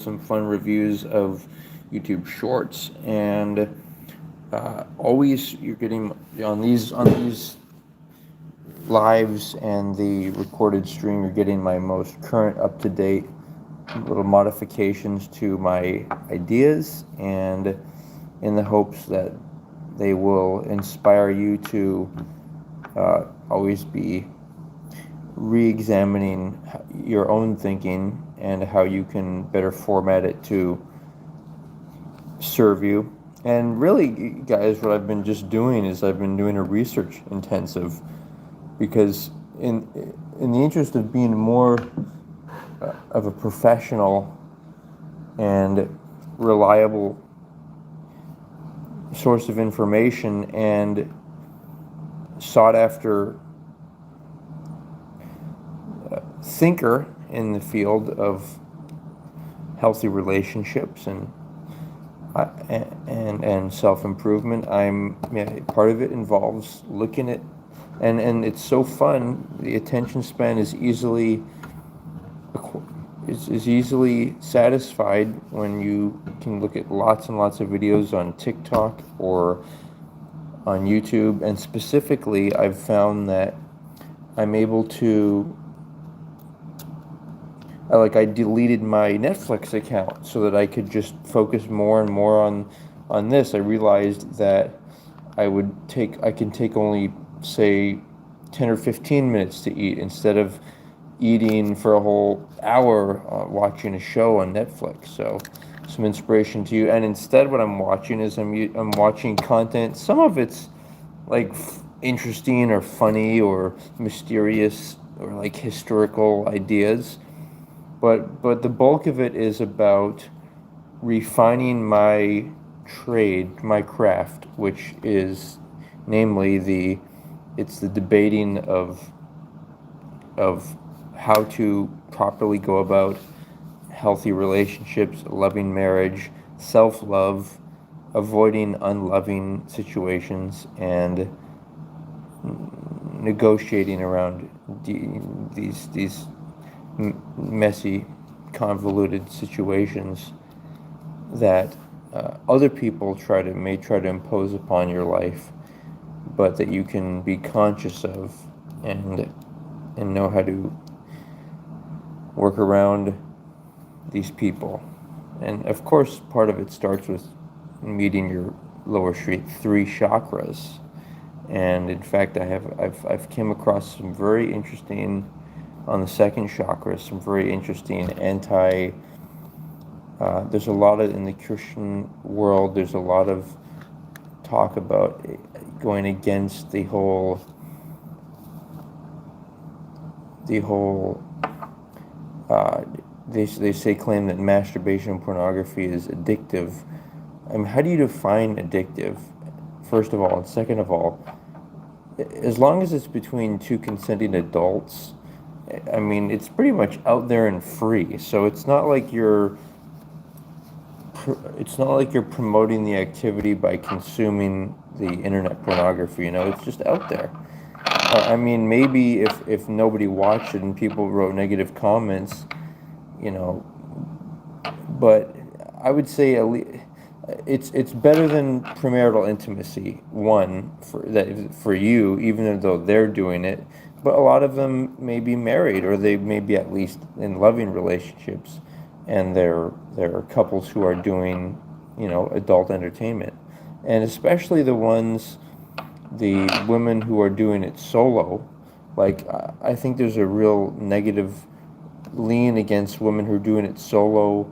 some fun reviews of YouTube Shorts, and always you're getting on these lives and the recorded stream. You're getting my most current, up to date little modifications to my ideas, and in the hopes that they will inspire you to always be re-examining your own thinking and how you can better format it to serve you. And really, guys, what I've been just doing is I've been doing a research intensive, because in the interest of being more of a professional and reliable source of information and sought after thinker in the field of healthy relationships and self-improvement. Part of it involves looking at, and it's so fun. The attention span is easily satisfied when you can look at lots and lots of videos on TikTok or on YouTube. And specifically, I've found that I'm able to, I deleted my Netflix account so that I could just focus more and more on this. I realized that I can take only, say, 10 or 15 minutes to eat, instead of eating for a whole hour watching a show on Netflix. So some inspiration to you. And instead, what I'm watching is I'm watching content. Some of it's like interesting or funny or mysterious or like historical ideas, but the bulk of it is about refining my trade, my craft, which is namely it's the debating of how to properly go about healthy relationships, loving marriage, self-love, avoiding unloving situations, and negotiating around these messy, convoluted situations that other people may try to impose upon your life, but that you can be conscious of and know how to work around these people. And of course, part of it starts with meeting your lower street 3 chakras. And in fact, I've came across some very interesting, on the second chakra, some very interesting there's a lot of, in the Christian world, there's a lot of talk about going against the whole they say, claim that masturbation and pornography is addictive. I mean, how do you define addictive, first of all? And second of all, as long as it's between two consenting adults, I mean, it's pretty much out there and free. So it's not like you're promoting the activity by consuming the internet pornography. It's just out there. I mean, maybe if nobody watched it and people wrote negative comments, but I would say it's better than premarital intimacy, one, for you, even though they're doing it. But a lot of them may be married, or they may be at least in loving relationships, and there are couples who are doing, adult entertainment. And especially the women who are doing it solo. Like, I think there's a real negative lean against women who are doing it solo.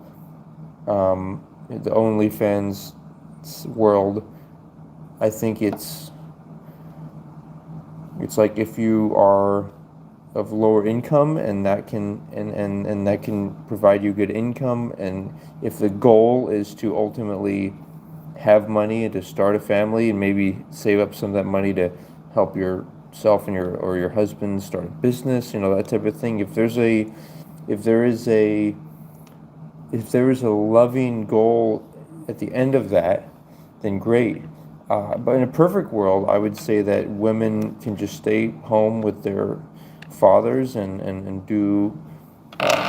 The OnlyFans world, I think it's like, if you are of lower income and that can and that can provide you good income, and if the goal is to ultimately have money and to start a family and maybe save up some of that money to help yourself and your husband start a business, that type of thing. If there is a loving goal at the end of that, then great. But in a perfect world, I would say that women can just stay home with their fathers and do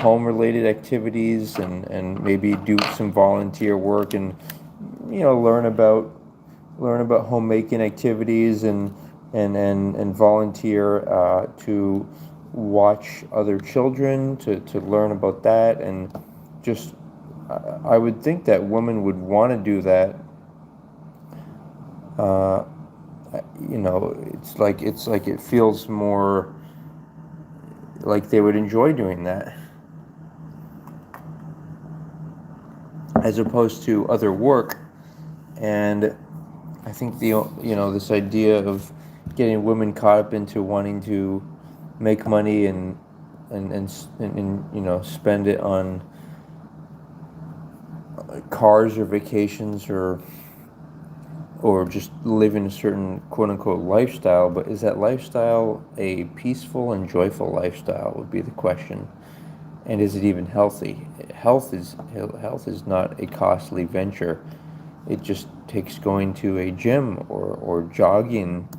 home-related activities, and maybe do some volunteer work, and learn about homemaking activities, and volunteer to watch other children, to learn about that. And just I would think that women would want to do that. uh, it's like it feels more like they would enjoy doing that, as opposed to other work. And I think this idea of getting women caught up into wanting to make money, and spend it on cars or vacations, or just living a certain quote unquote lifestyle. But is that lifestyle a peaceful and joyful lifestyle, would be the question. And is it even healthy? Health is not a costly venture. It just takes going to a gym, or jogging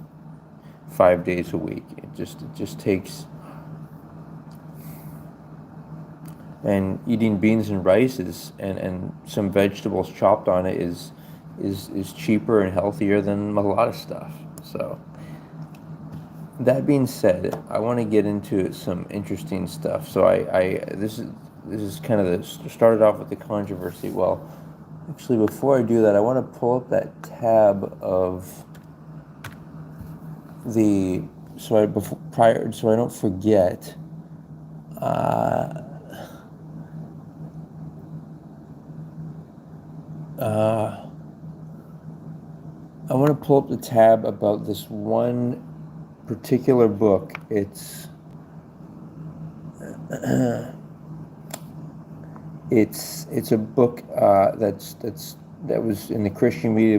5 days a week. It just takes, and eating beans and rice and some vegetables chopped on it is cheaper and healthier than a lot of stuff. So that being said, I want to get into some interesting stuff. So this is kind of started off with the controversy. Well, actually, before I do that, I want to pull up that tab of so I don't forget. Uh, I want to pull up the tab about this one particular book. It's a book that was in the Christian media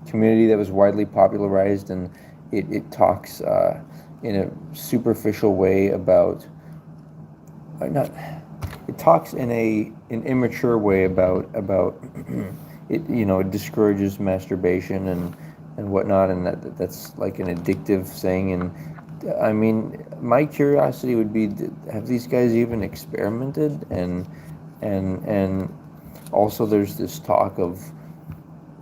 community, that was widely popularized, and it talks in a superficial way about, not it talks in an immature way about it. It discourages masturbation and whatnot, and that's like an addictive thing. And I mean, my curiosity would be, have these guys even experimented? And also, there's this talk of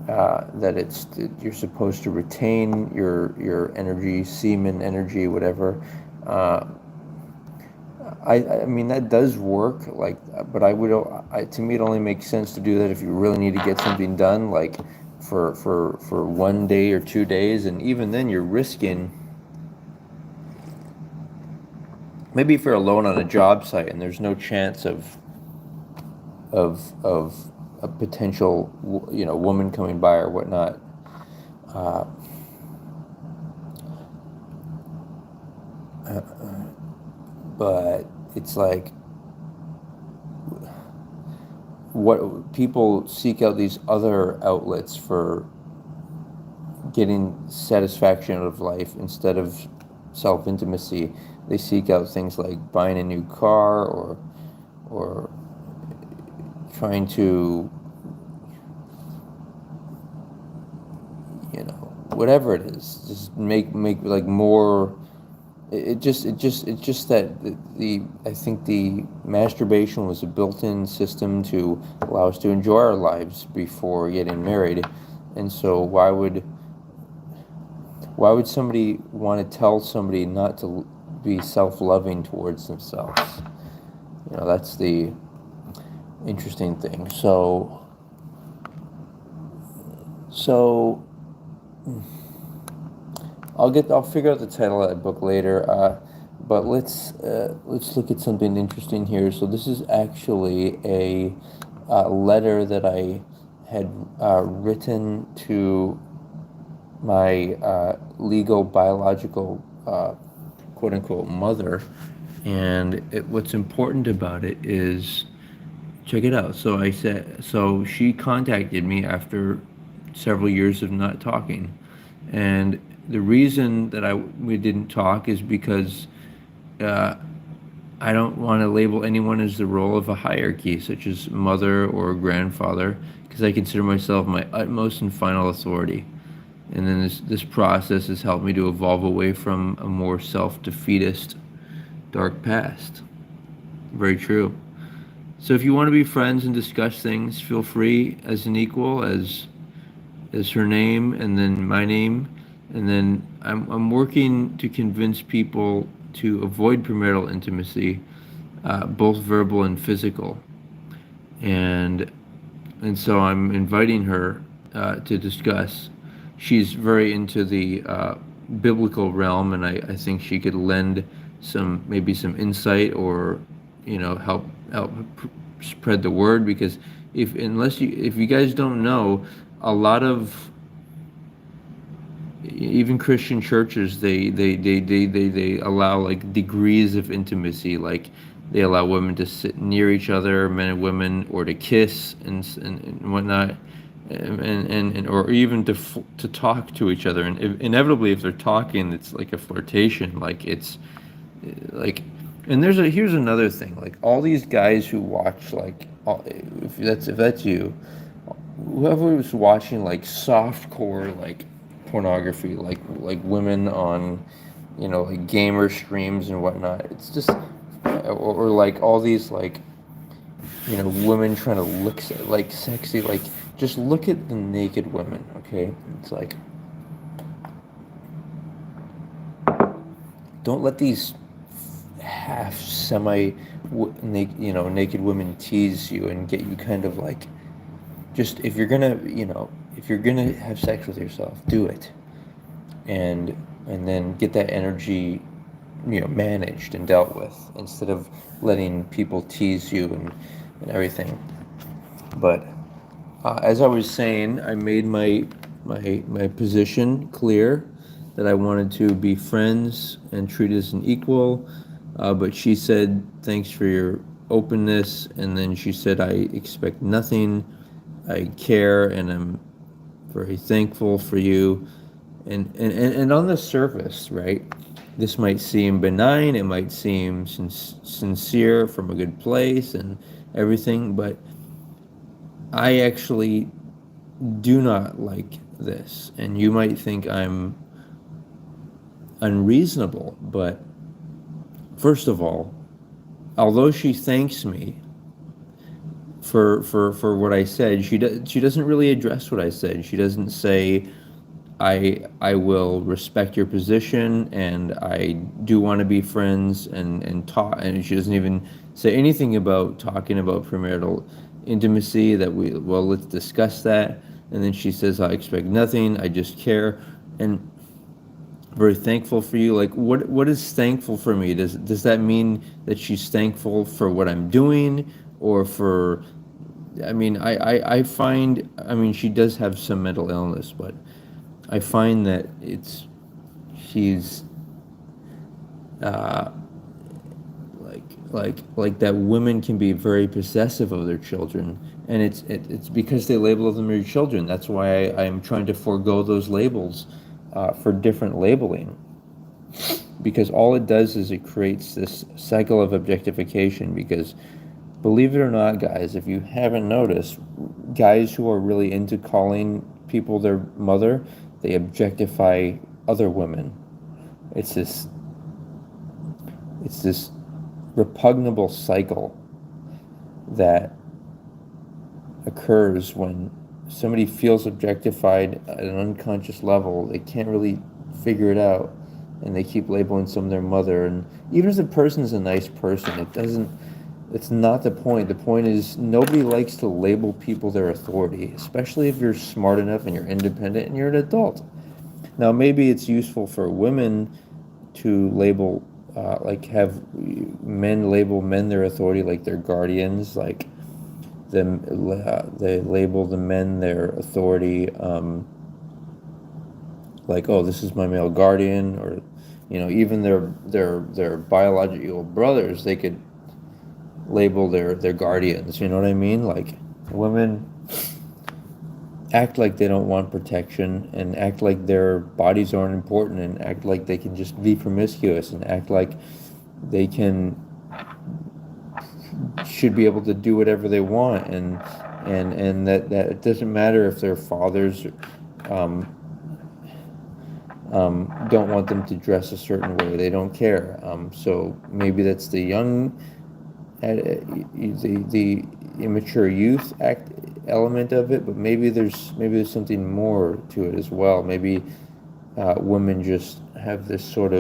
that you're supposed to retain your energy, semen energy, whatever. I mean, that does work, like, but to me, it only makes sense to do that if you really need to get something done, like for 1 day or 2 days. And even then, you're risking, maybe if you're alone on a job site and there's no chance of a potential woman coming by or whatnot. uh, but it's like, what people seek out these other outlets for getting satisfaction out of life instead of self-intimacy. They seek out things like buying a new car, or trying to, whatever it is, just make like more. It's just that I think the masturbation was a built-in system to allow us to enjoy our lives before getting married. And so why would somebody want to tell somebody not to be self-loving towards themselves? That's the interesting thing. So I'll figure out the title of that book later. But let's look at something interesting here. So this is actually a letter that I had written to my legal biological quote unquote mother. And what's important about it is, check it out. So she contacted me after several years of not talking, and the reason that we didn't talk is because I don't want to label anyone as the role of a hierarchy, such as mother or grandfather, because I consider myself my utmost and final authority. And then this process has helped me to evolve away from a more self-defeatist, dark past. Very true. So if you want to be friends and discuss things, feel free as an equal, as her name and then my name, and then I'm working to convince people to avoid premarital intimacy, both verbal and physical, and so I'm inviting her to discuss. She's very into the biblical realm, and I think she could lend maybe some insight, or help spread the word, because if you guys don't know, a lot of even Christian churches, they allow like degrees of intimacy, like they allow women to sit near each other, men and women, or to kiss and whatnot, and or even to talk to each other. And inevitably, if they're talking, it's like a flirtation, like it's like. And here's another thing, like all these guys who watch, like if that's you, whoever was watching like softcore like pornography, like women on, like gamer streams and whatnot. It's just, or like all these like, women trying to look like sexy. Like, just look at the naked women, okay? It's like, don't let these half semi naked women tease you and get you kind of like, just if you're gonna have sex with yourself, do it, and then get that energy, managed and dealt with, instead of letting people tease you and everything. But as I was saying, I made my position clear, that I wanted to be friends and treat as an equal. But she said, thanks for your openness. And then she said, I expect nothing. I care, and I'm very thankful for you. And on the surface, right, this might seem benign, it might seem sincere from a good place and everything, but I actually do not like this. And you might think I'm unreasonable, but first of all, although she thanks me for what I said, she doesn't really address what I said. She doesn't say, I will respect your position, and I do want to be friends and talk. And she doesn't even say anything about talking about premarital intimacy, that let's discuss that. And then she says, I expect nothing, I just care, and very thankful for you. Like, what is thankful for me? Does that mean that she's thankful for what I'm doing, or for, I mean, I find, I mean, she does have some mental illness, but I find that she's uh, like that women can be very possessive of their children, and it's because they label them as children. That's why I'm trying to forego those labels for different labeling, because all it does is it creates this cycle of objectification. Because believe it or not, guys, if you haven't noticed, guys who are really into calling people their mother, they objectify other women. It's this repugnable cycle that occurs when somebody feels objectified at an unconscious level. They can't really figure it out, and they keep labeling someone their mother. And even if the person's a nice person, it's not the point. The point is, nobody likes to label people their authority, especially if you're smart enough and you're independent and you're an adult. Now, maybe it's useful for women to label, like have men label men their authority, like their guardians, like they label the men their authority, like, oh, this is my male guardian, or even their biological brothers, they could label their guardians. You know what I mean? Like, women act like they don't want protection, and act like their bodies aren't important, and act like they can just be promiscuous, and act like they should be able to do whatever they want, and that it doesn't matter if their fathers don't want them to dress a certain way. They don't care. So maybe that's the young the immature youth act element of it, but maybe there's something more to it as well. Maybe women just have uh, this sort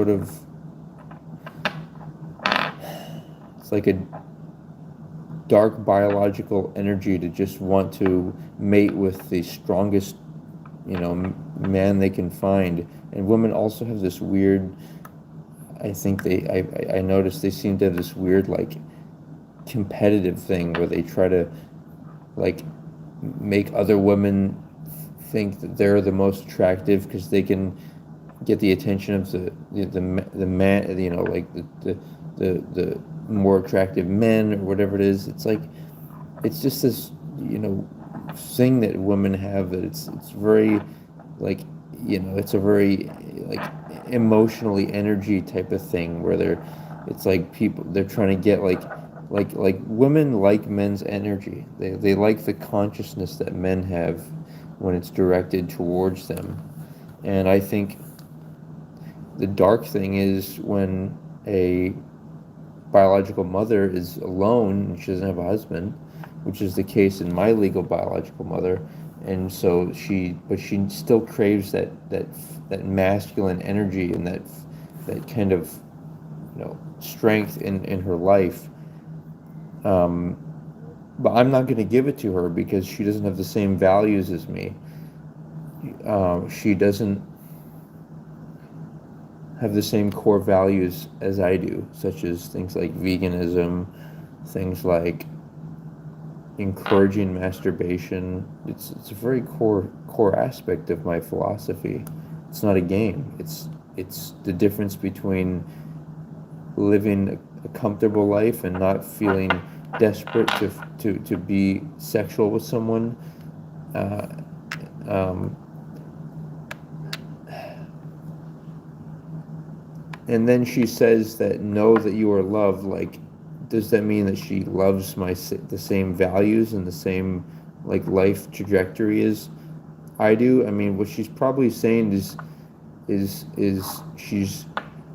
of it's like a dark biological energy to just want to mate with the strongest, man they can find. And women also have this weird, I think I noticed they seem to have this weird, like, competitive thing where they try to, like, make other women think that they're the most attractive because they can get the attention of the man, like the more attractive men or whatever it is. It's like it's just this, thing that women have that it's very, like, it's a very, like, emotionally energy type of thing where it's like they're trying to get, like women like men's energy. They like the consciousness that men have when it's directed towards them. And I think the dark thing is when a biological mother is alone and she doesn't have a husband, which is the case in my legal biological mother. And so but she still craves that masculine energy and that kind of, strength in her life. Um, but I'm not going to give it to her because she doesn't have the same values as me. She doesn't have the same core values as I do, such as things like veganism, things like encouraging masturbation. It's a very core aspect of my philosophy. It's not a game. It's the difference between living a comfortable life and not feeling desperate to be sexual with someone. Uh, um, and then she says that know that you are loved. Like, does that mean that she loves the same values and the same, like, life trajectory as I do? I mean, what she's probably saying is she's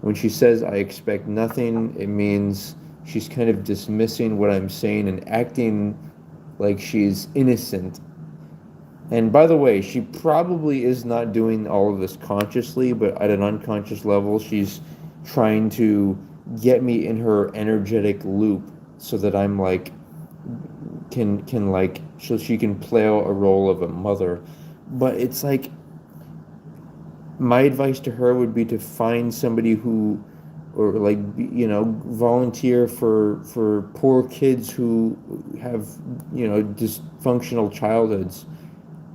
when she says I expect nothing, it means she's kind of dismissing what I'm saying and acting like she's innocent. And by the way, she probably is not doing all of this consciously, but at an unconscious level, she's trying to get me in her energetic loop so that I'm like can like so she can play a role of a mother. But it's like my advice to her would be to find somebody who, or like, volunteer for poor kids who have, dysfunctional childhoods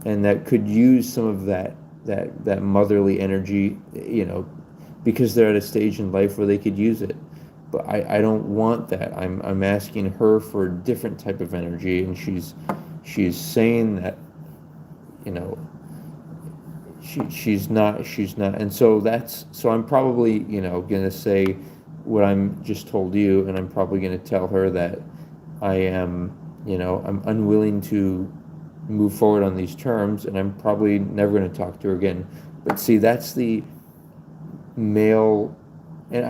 and that could use some of that motherly energy, because they're at a stage in life where they could use it. But I don't want that. I'm asking her for a different type of energy, and she's saying that, you know, she's not, and so I'm probably, gonna say what I'm just told you, and I'm probably gonna tell her that I am, I'm unwilling to move forward on these terms, and I'm probably never going to talk to her again. But see, that's the male, and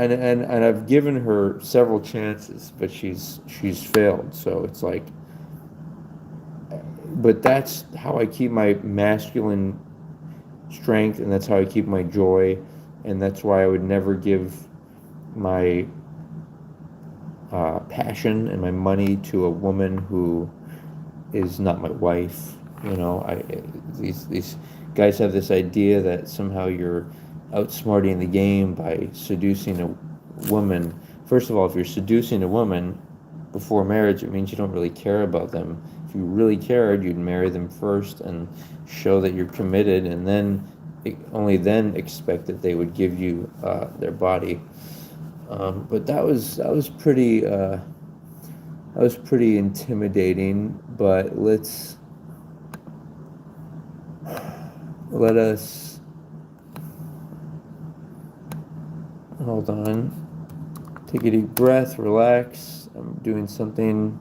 I've given her several chances, but she's failed. So it's like, but that's how I keep my masculine strength, and that's how I keep my joy, and that's why I would never give my passion and my money to a woman who is not my wife. These guys have this idea that somehow you're outsmarting the game by seducing a woman. First of all, if you're seducing a woman before marriage, it means you don't really care about them. If you really cared, you'd marry them first and show that you're committed, and then only then expect that they would give you their body. But that was pretty intimidating. But let us hold on. Take a deep breath, relax. I'm doing something.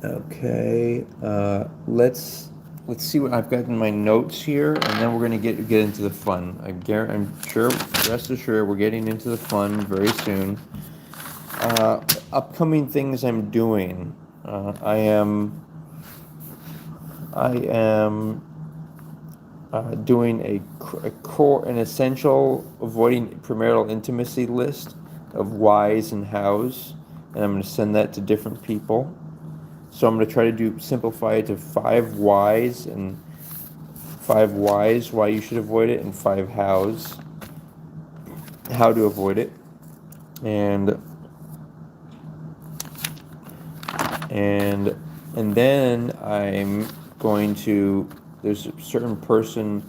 Okay, let's see what I've got in my notes here, and then we're gonna get into the fun. I'm sure, rest assured, we're getting into the fun very soon. Upcoming things I'm doing. I am doing a core, an essential avoiding premarital intimacy list of whys and hows, and I'm going to send that to different people. So I'm going to try to simplify it to 5 whys and 5 whys why you should avoid it, and 5 hows how to avoid it, and and and then I'm going to. There's a certain person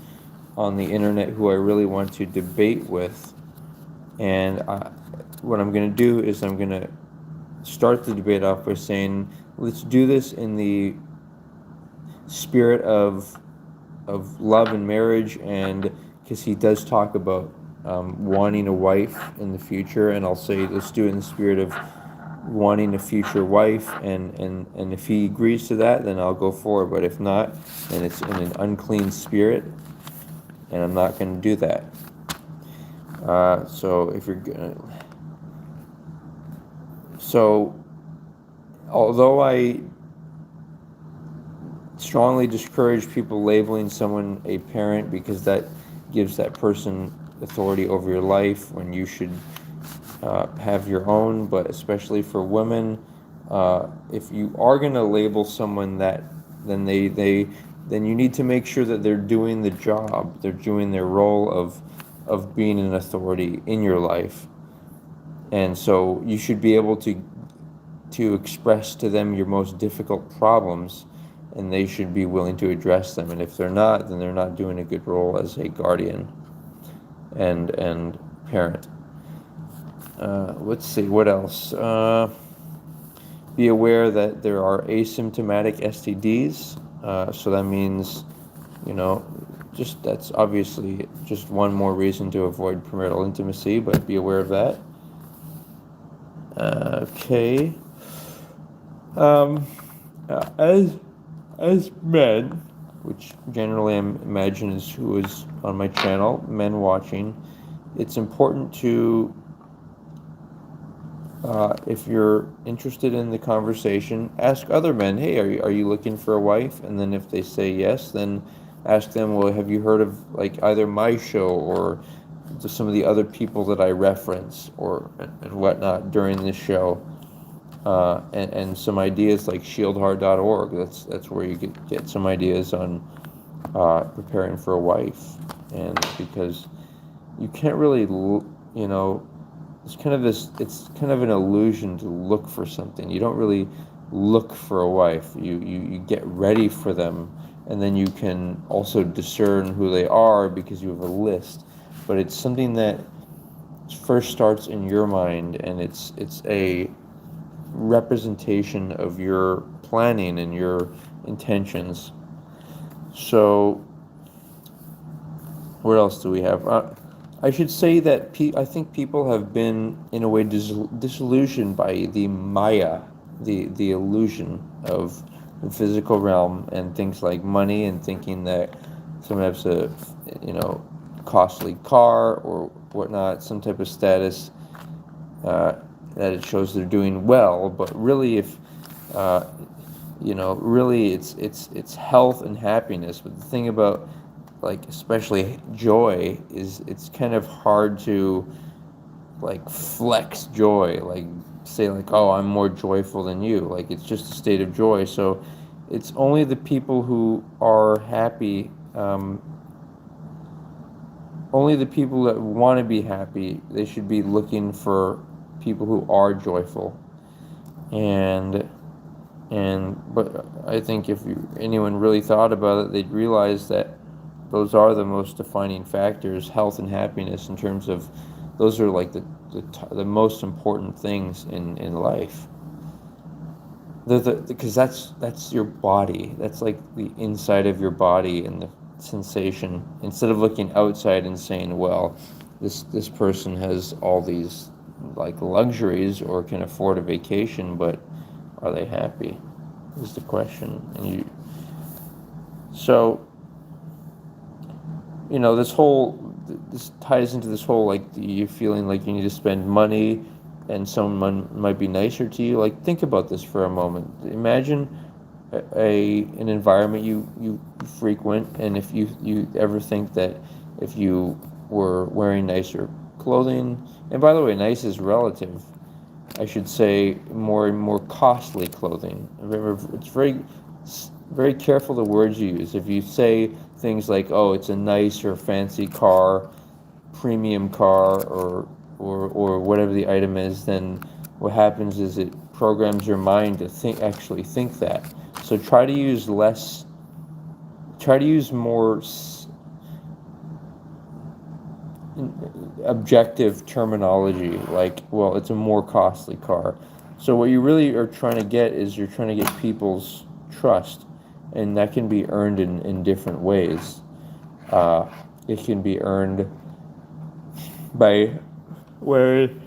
on the internet who I really want to debate with, and what I'm going to do is I'm going to start the debate off by saying, let's do this in the spirit of love and marriage, and because he does talk about wanting a wife in the future, and I'll say let's do it in the spirit of wanting a future wife, and if he agrees to that, then I'll go for it. But if not, then it's in an unclean spirit, and I'm not going to do that. So if you're gonna, so although I strongly discourage people labeling someone a parent because that gives that person authority over your life when you should have your own, but especially for women, if you are going to label someone that, then then you need to make sure that they're doing the job, they're doing their role of being an authority in your life, and so you should be able to express to them your most difficult problems, and they should be willing to address them. And if they're not, then they're not doing a good role as a guardian and parent. Let's see, what else? Be aware that there are asymptomatic STDs. So that means, that's obviously just one more reason to avoid premarital intimacy, but be aware of that. Okay. As men, which generally I imagine is who is on my channel, men watching, it's important to, if you're interested in the conversation, ask other men, hey, are you looking for a wife? And then if they say yes, then ask them, well, have you heard of like either my show or some of the other people that I reference or and whatnot during this show? And some ideas like shieldheart.org. That's where you get some ideas on preparing for a wife, and because you can't really, it's kind of an illusion to look for something. You don't really look for a wife. You get ready for them, and then you can also discern who they are because you have a list. But it's something that first starts in your mind, and it's a representation of your planning and your intentions. So what else do we have? I should say that I think people have been in a way disillusioned by the Maya, the illusion of the physical realm and things like money, and thinking that someone has a costly car or whatnot, some type of status, that it shows they're doing well. But really, if really it's health and happiness. But the thing about, like, especially joy, is it's kind of hard to like flex joy, like say like, oh, I'm more joyful than you. Like, it's just a state of joy. So it's only the people who are happy, only the people that want to be happy, they should be looking for people who are joyful. But I think if anyone really thought about it, they'd realize that those are the most defining factors, health and happiness, in terms of those are like the most important things in life. Because that's your body. That's like the inside of your body and the sensation. Instead of looking outside and saying, well, this person has all these like luxuries or can afford a vacation, but are they happy? is the question. And so this ties into this whole, like, you feeling like you need to spend money and someone might be nicer to you. Like, think about this for a moment. Imagine an environment you frequent, and if you ever think that if you were wearing nicer clothing, and by the way, nice is relative, I should say, more and more costly clothing. Remember, it's very careful the words you use. If you say things like, "Oh, it's a nice or fancy car, premium car," or whatever the item is, then what happens is it programs your mind to actually think that. So try to use more objective terminology, like, well, it's a more costly car. So what you really are trying to get is you're trying to get people's trust, and that can be earned in different ways. It can be earned by wearing,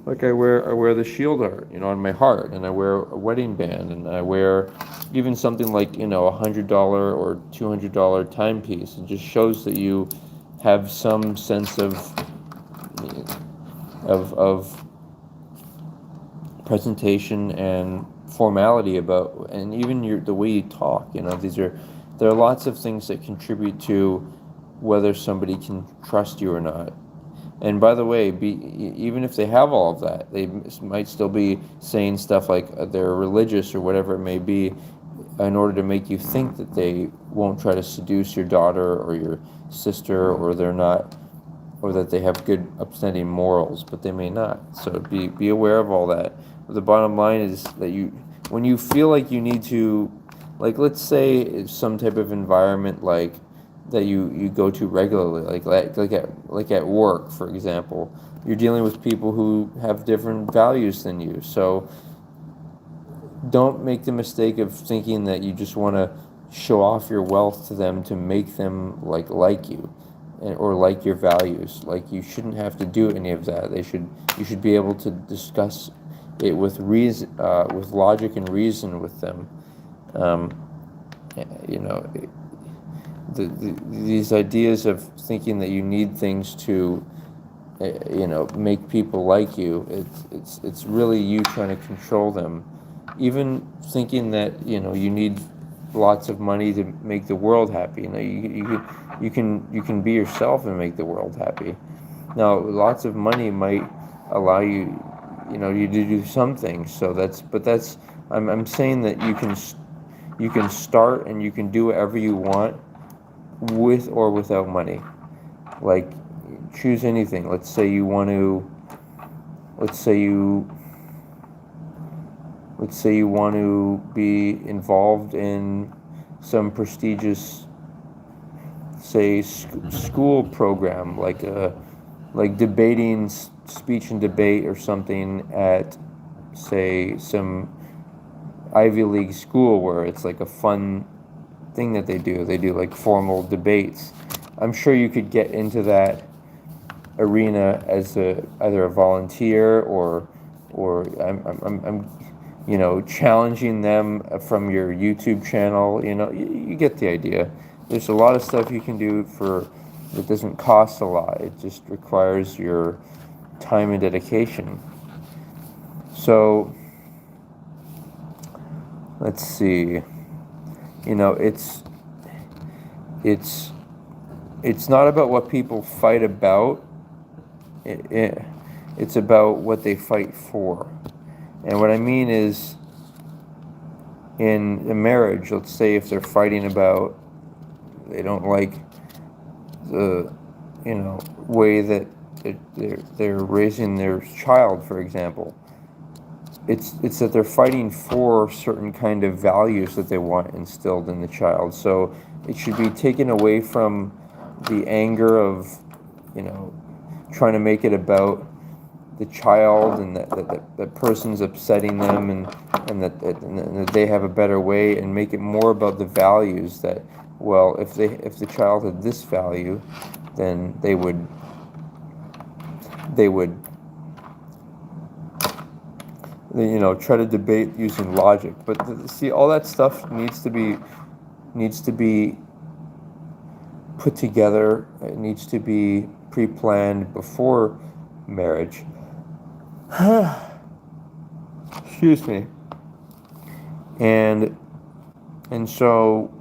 like, I wear the shield art, on my heart, and I wear a wedding band, and I wear even something like, $100 or $200 timepiece. It just shows that you have some sense of presentation and formality about, and even the way you talk. There are lots of things that contribute to whether somebody can trust you or not. And by the way, even if they have all of that, they might still be saying stuff like they're religious or whatever it may be, in order to make you think that they won't try to seduce your daughter or your sister, or they're not, or that they have good, upstanding morals, but they may not. So be aware of all that. But the bottom line is that when you feel like you need to, like, let's say it's some type of environment like that you go to regularly, like at work, for example, you're dealing with people who have different values than you. So don't make the mistake of thinking that you just want to show off your wealth to them to make them like you, or like your values. Like, you shouldn't have to do any of that. You should be able to discuss it with reason, with logic and reason with them. Um, you know, these ideas of thinking that you need things to, make people like you. It's really you trying to control them. Even thinking that you need lots of money to make the world happy. You can be yourself and make the world happy. Now, lots of money might allow you to do some things. So I'm saying that you can start and you can do whatever you want with or without money. Like, choose anything. Let's say you want to. Let's say you want to be involved in some prestigious, say, school program, like debating, speech and debate or something at, say, some Ivy League school, where it's like a fun thing that they do. They do like formal debates. I'm sure you could get into that arena as either a volunteer, or I'm challenging them from your YouTube channel. You get the idea. There's a lot of stuff you can do that doesn't cost a lot. It just requires your time and dedication. So let's see. It's not about what people fight about. It's about what they fight for. And what I mean is, in a marriage, let's say if they're fighting about, they don't like the way that they're raising their child, for example. It's that they're fighting for certain kind of values that they want instilled in the child. So it should be taken away from the anger of trying to make it about the child, and that person's upsetting them, and that they have a better way, and make it more about the values. That, well, if the child had this value, then they try to debate using logic. But see, all that stuff needs to be put together. It needs to be pre-planned before marriage. Excuse me. And and so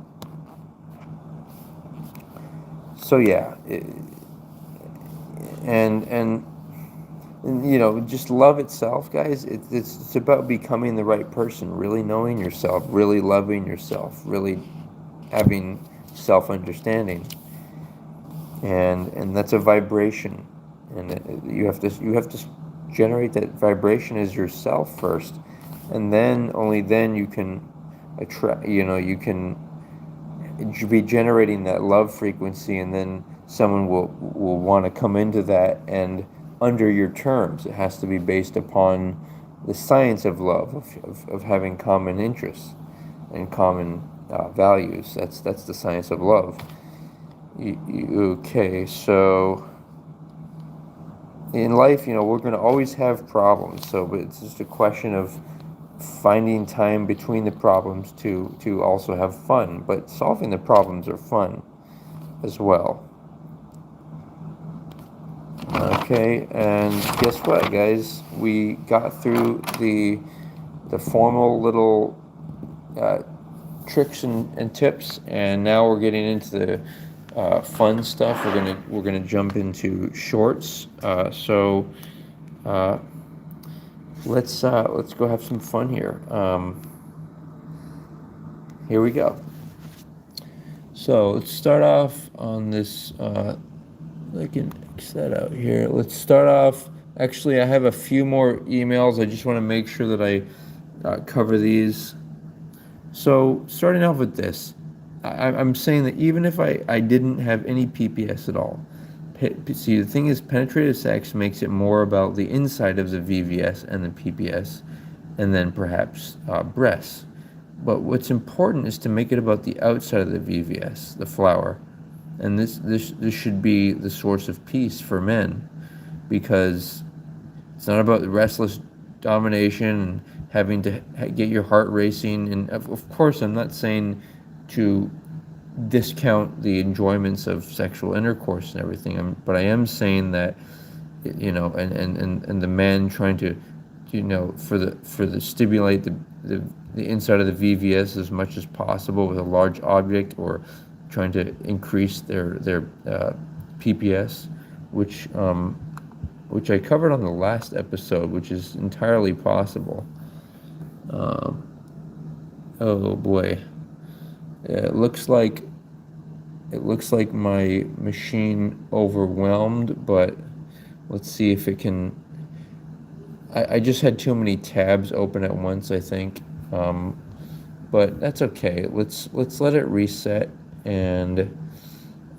yeah, and and just love itself, guys. It's about becoming the right person, really knowing yourself, really loving yourself, really having self-understanding, and that's a vibration, and you have to generate that vibration as yourself first, and then only then you can attract. You can be generating that love frequency, and then someone will want to come into that, and under your terms. It has to be based upon the science of love, of having common interests and common values. That's the science of love. Okay, so in life, we're going to always have problems. So, but it's just a question of finding time between the problems to also have fun. But solving the problems are fun as well. Okay, and guess what, guys? We got through the formal little tricks and tips, and now we're getting into the fun stuff. We're gonna jump into shorts. So let's go have some fun here. Here we go. So let's start off on this. I can X that out here. Let's start off. Actually, I have a few more emails. I just want to make sure that I cover these. So starting off with this, I'm saying that even if I didn't have any PPS at all, see, the thing is, penetrative sex makes it more about the inside of the VVS and the PPS, and then perhaps breasts. But what's important is to make it about the outside of the VVS, the flower. And this should be the source of peace for men, because it's not about the restless domination and having to get your heart racing. And of course, I'm not saying to discount the enjoyments of sexual intercourse and everything. But I am saying that, and the man trying to, for the stimulate the inside of the VVS as much as possible with a large object, or trying to increase their PPS, which I covered on the last episode, which is entirely possible. Oh boy, it looks like my machine overwhelmed, but let's see if it can. I just had too many tabs open at once, I think, but that's okay. Let's let it reset. And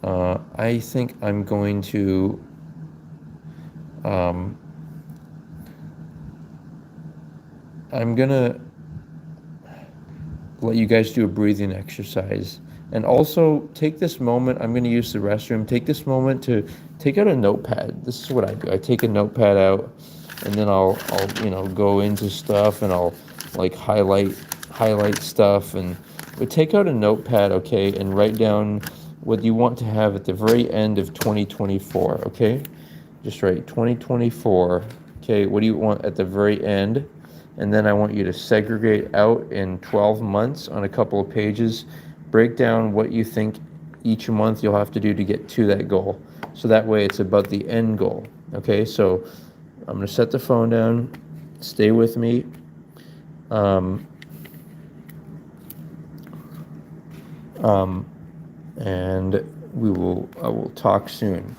I think I'm going to let you guys do a breathing exercise, and also take this moment. I'm going to use the restroom. Take this moment to take out a notepad. This is what I do. I take a notepad out, and then I'll go into stuff, and I'll like highlight stuff. But take out a notepad, okay, and write down what you want to have at the very end of 2024, okay? Just write 2024, okay? What do you want at the very end? And then I want you to segregate out in 12 months on a couple of pages. Break down what you think each month you'll have to do to get to that goal. So that way it's about the end goal, okay? So I'm going to set the phone down. Stay with me. And I will talk soon.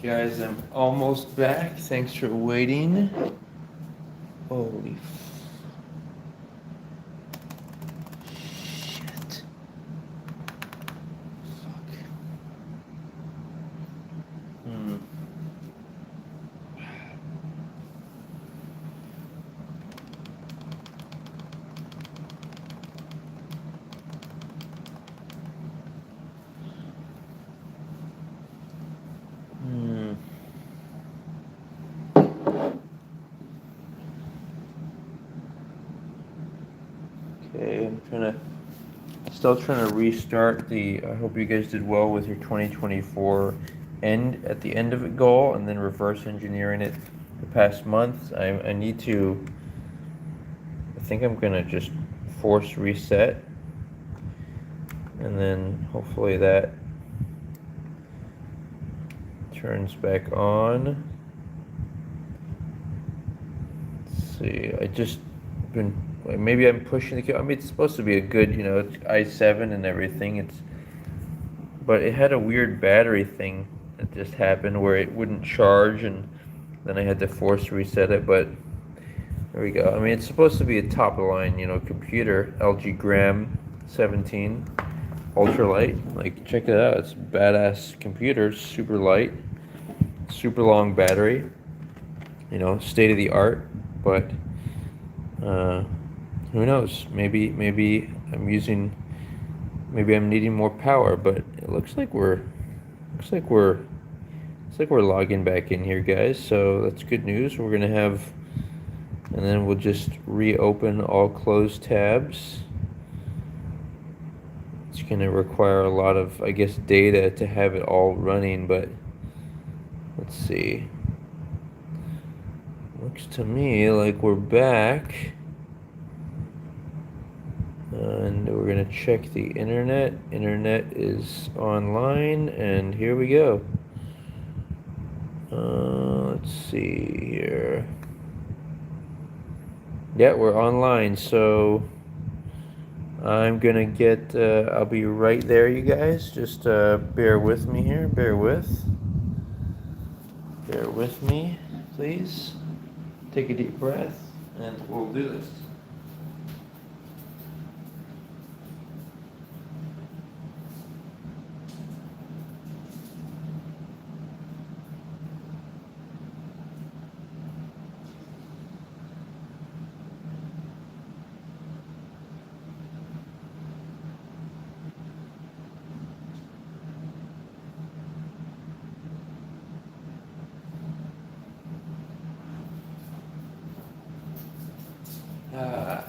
Guys, I'm almost back. Thanks for waiting. Holy shit. Fuck. Hmm. Hmm. Okay, still trying to restart I hope you guys did well with your 2024 at the end of it goal, and then reverse engineering it the past month. I need to, I think I'm gonna just force reset, and then hopefully that turns back on. Let's see, I just been, maybe I'm pushing I mean, it's supposed to be a good, it's i7 and everything. But it had a weird battery thing that just happened where it wouldn't charge, and then I had to force reset it. But there we go. I mean, it's supposed to be a top of the line, computer, LG Gram 17 ultralight. Like, check it out. It's a badass computer, super light, super long battery. State of the art. But who knows? Maybe I'm needing more power. But it looks like we're logging back in here, guys. So that's good news. We're gonna have, and then we'll just reopen all closed tabs. It's gonna require a lot of, I guess, data to have it all running, but let's see. Looks to me like we're back. And we're gonna check the internet. Internet is online, and here we go. Let's see here. Yeah, we're online, so I'm gonna get, I'll be right there, you guys. Just bear with me here. Bear with me, please. Take a deep breath, and we'll do this.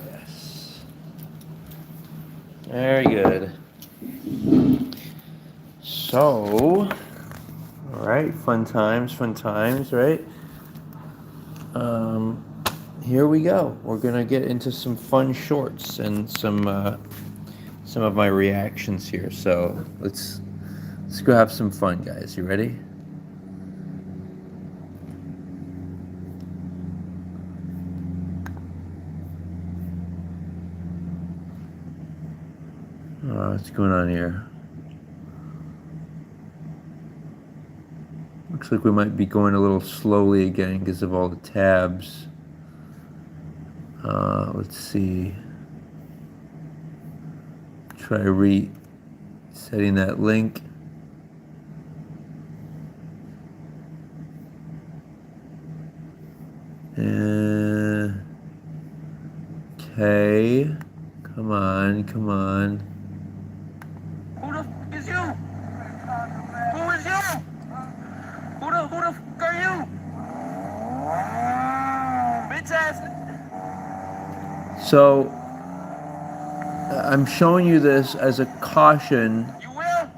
Yes. Very good. So, all right, fun times, right? Here we go. We're gonna get into some fun shorts and some of my reactions here. So let's go have some fun, guys. You ready? What's going on here? Looks like we might be going a little slowly again because of all the tabs. Let's see. Try resetting that link. Okay. Come on. Who the f is you? Who is you? Who the f are you? Bitch ass. So, I'm showing you this as a caution You will?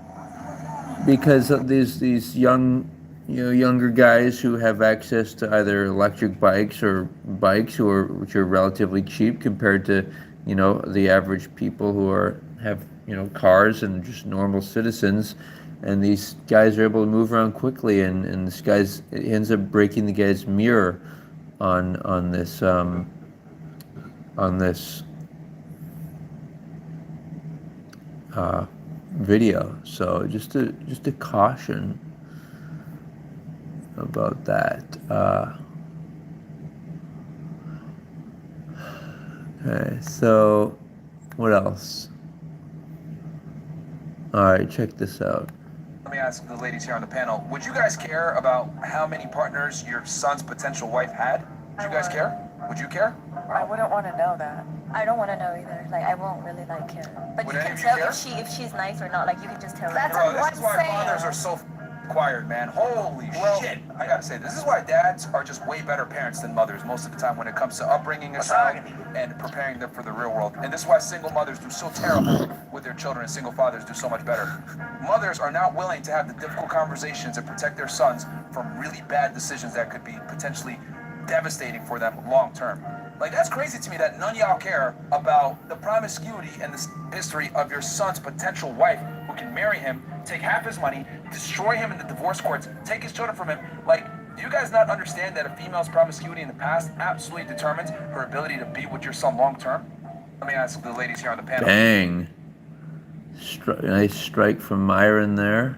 because of these younger guys who have access to either electric bikes or bikes which are relatively cheap compared to, the average people who have cars and just normal citizens, and these guys are able to move around quickly, and this guy's it ends up breaking the guy's mirror on this video. So just a caution about that. Okay, so what else? All right, check this out. Let me ask the ladies here on the panel, would you guys care about how many partners your son's potential wife had? Would you guys care? Would you care? I wouldn't want to know that. I don't want to know either. Like, I won't really like care. But Would you any can of you tell care? if she's nice or not. Like, you can just tell. That's her. Bro, this is why fathers are so quiet, man. Holy shit. I gotta say, this is why dads are just way better parents than mothers most of the time when it comes to upbringing a child and preparing them for the real world. And this is why single mothers do so terrible with their children and single fathers do so much better. Mothers are not willing to have the difficult conversations and protect their sons from really bad decisions that could be potentially devastating for them long term. Like, that's crazy to me that none of y'all care about the promiscuity and the history of your son's potential wife who can marry him, take half his money, destroy him in the divorce courts, take his children from him. Like, do you guys not understand that a female's promiscuity in the past absolutely determines her ability to be with your son long term? Let me ask the ladies here on the panel. Bang. Nice strike from Myron there.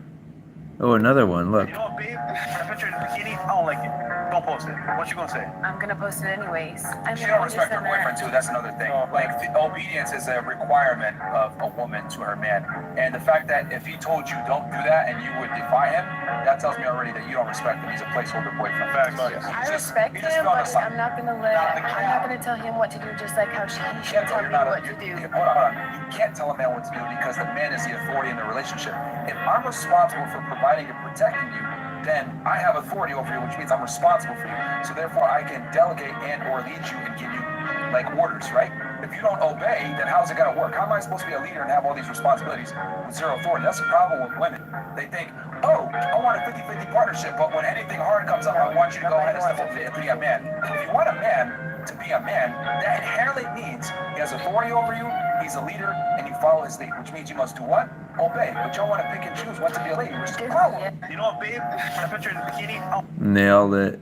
Oh, another one. Look. You know what, babe? I picture in a bikini. I don't like it. Don't post it. What you gonna say? I'm gonna post it anyways. I She mean, don't I'm respect just her a boyfriend too. man. That's another thing. Like, obedience is a requirement of a woman to her man, and the fact that if he told you don't do that and you would defy him, that tells me already that you don't respect him. He's a placeholder boyfriend. Facts. I respect him, but I'm not gonna tell him what to do. Just like how he should tell me what to do. Hold on. You can't tell a man what to do because the man is the authority in the relationship. If I'm responsible for providing and protecting you, then I have authority over you, which means I'm responsible for you. So therefore, I can delegate and or lead you and give you like orders, right? If you don't obey, then how's it gonna work? How am I supposed to be a leader and have all these responsibilities with zero authority? That's the problem with women. They think, oh, I want a 50-50 partnership, but when anything hard comes up, I want you to go ahead and step up and be a man. If you want a man to be a man, that inherently means he has authority over you, he's a leader, and you follow his lead, which means you must do what? Obey. But y'all want to pick and choose when to be a lady, which is the problem. You know what, babe? I picture in a bikini. Nailed it.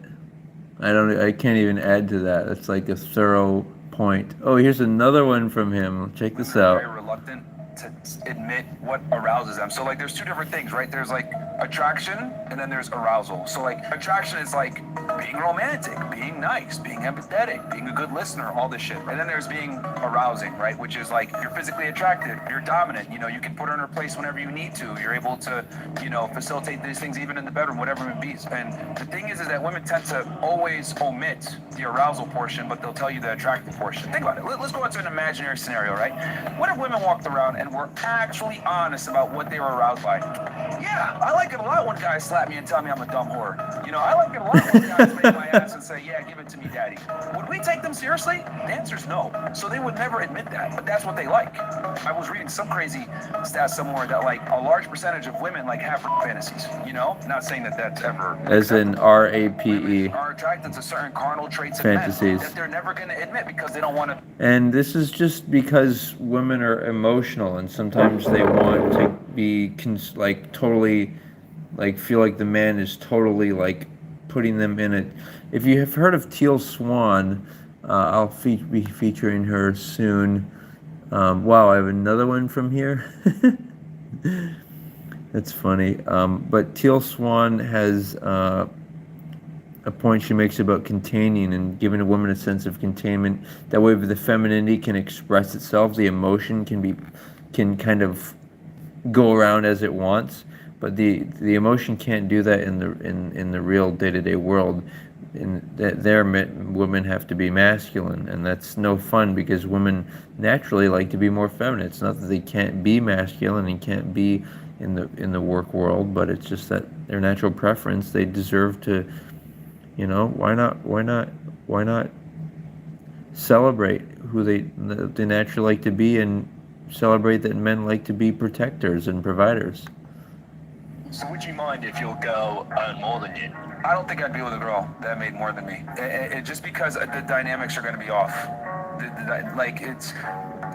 I can't even add to that. That's like a thorough point. Oh, here's another one from him. Check this out. Very reluctant to admit what arouses them. So like there's two different things, right? There's like attraction and then there's arousal. So like attraction is like being romantic, being nice, being empathetic, being a good listener, all this shit. And then there's being arousing, right? Which is like you're physically attractive, you're dominant, you know, you can put her in her place whenever you need to. You're able to, you know, facilitate these things even in the bedroom, whatever it be. And the thing is that women tend to always omit the arousal portion, but they'll tell you the attractive portion. Think about it. Let's go into an imaginary scenario, right? What if women walked around and were actually honest about what they were aroused by? Yeah, I like it a lot when guys slap me and tell me I'm a dumb whore. You know, I like it a lot when guys make my ass and say, yeah, give it to me, daddy. Would we take them seriously? The answer's no. So they would never admit that, but that's what they like. I was reading some crazy stats somewhere that like a large percentage of women like have fantasies, you know? Not saying that that's ever... As in RAPE. Women are attracted to certain carnal traits in Fantasies. men that they're never going to admit because they don't want to... And this is just because women are emotional and sometimes they want to be like totally like feel like the man is totally like putting them in it. If you have heard of Teal Swan, I'll be featuring her soon. Wow, I have another one from here. That's funny. But Teal Swan has a point she makes about containing and giving a woman a sense of containment. That way, the femininity can express itself. The emotion can kind of go around as it wants, but the emotion can't do that in the real day-to-day world. In that women have to be masculine, and that's no fun because women naturally like to be more feminine. It's not that they can't be masculine and can't be in the work world, but it's just that their natural preference. They deserve to, you know, why not celebrate who they naturally like to be and celebrate that men like to be protectors and providers. So would you mind if you'll go earn more than you? I don't think I'd be with a girl that made more than me. Just because the dynamics are going to be off.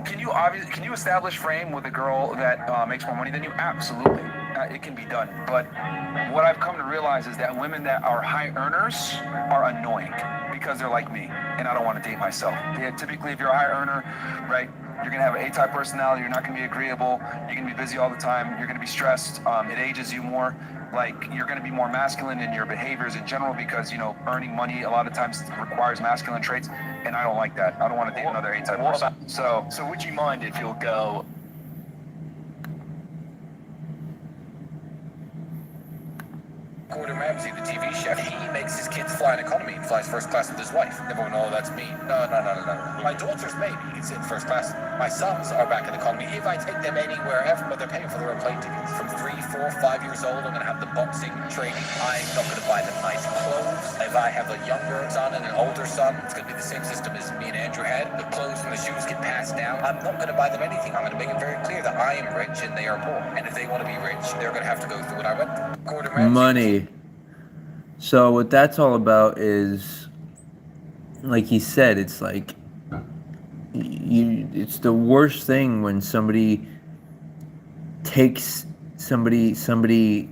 Can you establish frame with a girl that makes more money than you? Absolutely. It can be done. But what I've come to realize is that women that are high earners are annoying because they're like me, and I don't want to date myself. Yeah, typically, if you're a high earner, right, You're gonna have an A-type personality. You're not gonna be agreeable. You're gonna be busy all the time. You're gonna be stressed. It ages you more. Like, you're gonna be more masculine in your behaviors in general because, you know, earning money a lot of times requires masculine traits, and I don't like that. I don't want to date another A-type person. So would you mind if you'll go? Gordon Ramsay, the TV chef, he makes his kids fly in economy and flies first class with his wife. Everyone, oh, that's me. No. My daughter's maybe is in first class. My sons are back in economy. If I take them anywhere ever, but they're paying for their own plane tickets. From 3, 4, 5 years old, I'm going to have the boxing training. I'm not going to buy them nice clothes. If I have a younger son and an older son, it's going to be the same system as me and Andrew had. The clothes and the shoes get passed down. I'm not going to buy them anything. I'm going to make it very clear that I am rich and they are poor. And if they want to be rich, they're going to have to go through what I went through. Gordon Ramsay. Money. So what that's all about is, like he said, it's like it's the worst thing when somebody takes somebody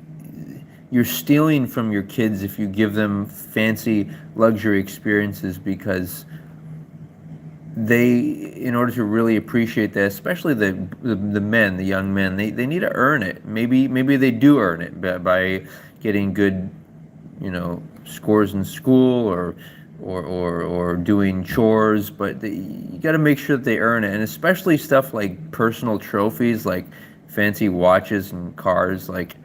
you're stealing from your kids if you give them fancy luxury experiences, because they, in order to really appreciate that, especially the men, the young men, they need to earn it. Maybe they do earn it by getting good, you know, scores in school or doing chores, but you got to make sure that they earn it. And especially stuff like personal trophies, like fancy watches and cars, like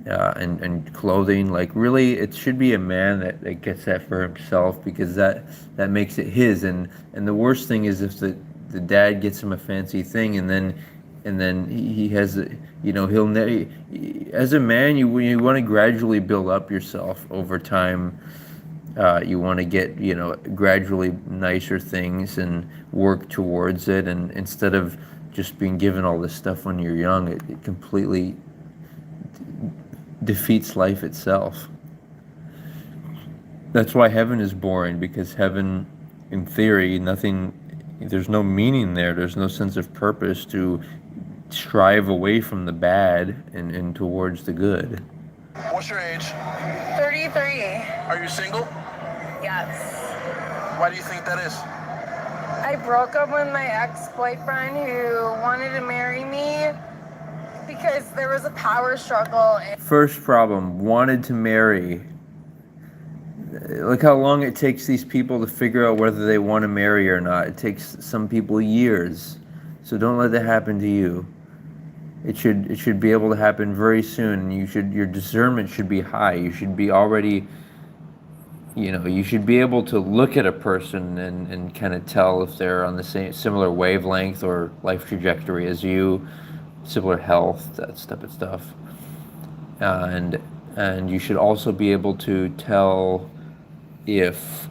and clothing. Like, really, it should be a man that gets that for himself, because that makes it his. And the worst thing is if the dad gets him a fancy thing, and then he has, you know, as a man, you want to gradually build up yourself over time. You want to get, you know, gradually nicer things and work towards it. And instead of just being given all this stuff when you're young, it completely defeats life itself. That's why heaven is boring, because heaven, in theory, there's no meaning there. There's no sense of purpose to strive away from the bad and towards the good. What's your age? 33. Are you single? Yes. Why do you think that is? I broke up with my ex-boyfriend who wanted to marry me because there was a power struggle. First problem, wanted to marry. Look how long it takes these people to figure out whether they want to marry or not. It takes some people years. So don't let that happen to you. It should be able to happen very soon. Your discernment should be high. You should be already, you know, you should be able to look at a person and kind of tell if they're on the similar wavelength or life trajectory as you, similar health, that type of stuff. And you should also be able to tell if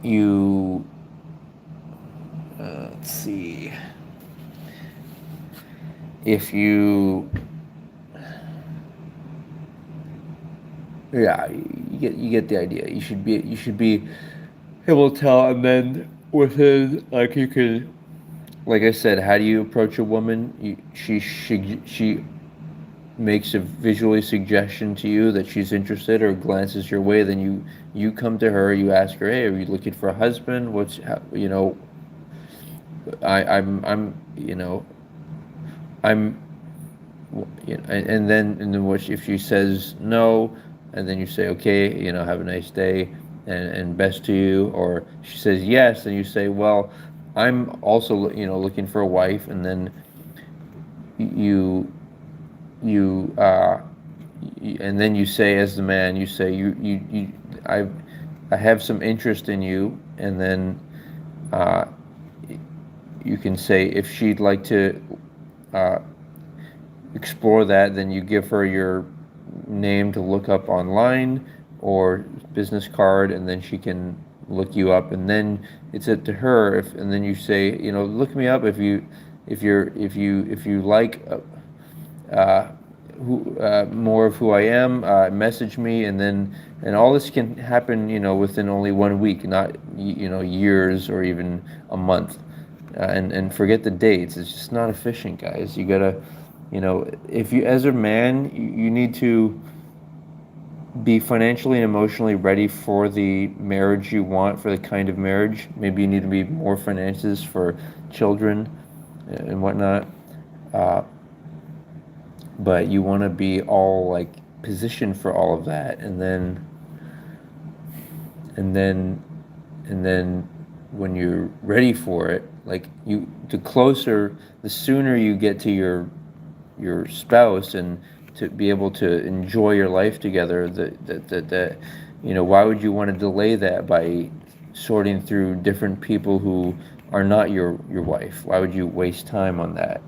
you let's see, if you, yeah, you get the idea. You should be able to tell. And then within, like, you could, like I said, how do you approach a woman? She makes a visually suggestion to you that she's interested or glances your way. Then you come to her, you ask her, hey, are you looking for a husband? You know, I'm you know, and then what if she says no, and then you say, okay, you know, have a nice day and best to you. Or she says yes, and you say, well, I'm also, you know, looking for a wife. And then and then you say, as the man, you say, I have some interest in you. And then you can say, if she'd like to explore that, then you give her your name to look up online or business card, and then she can look you up. And then it's up to her and then you say, you know, look me up if you like more of who I am, message me. And all this can happen, you know, within only 1 week, not, you know, years or even a month. And forget the dates. It's just not efficient, guys. You gotta, you know, if you, as a man, you need to be financially and emotionally ready for the marriage you want, for the kind of marriage. Maybe you need to be more finances for children and whatnot. Uh, but you want to be all like positioned for all of that, and then and then when you're ready for it, like the sooner you get to your spouse and to be able to enjoy your life together, that why would you want to delay that by sorting through different people who are not your wife? Why would you waste time on that,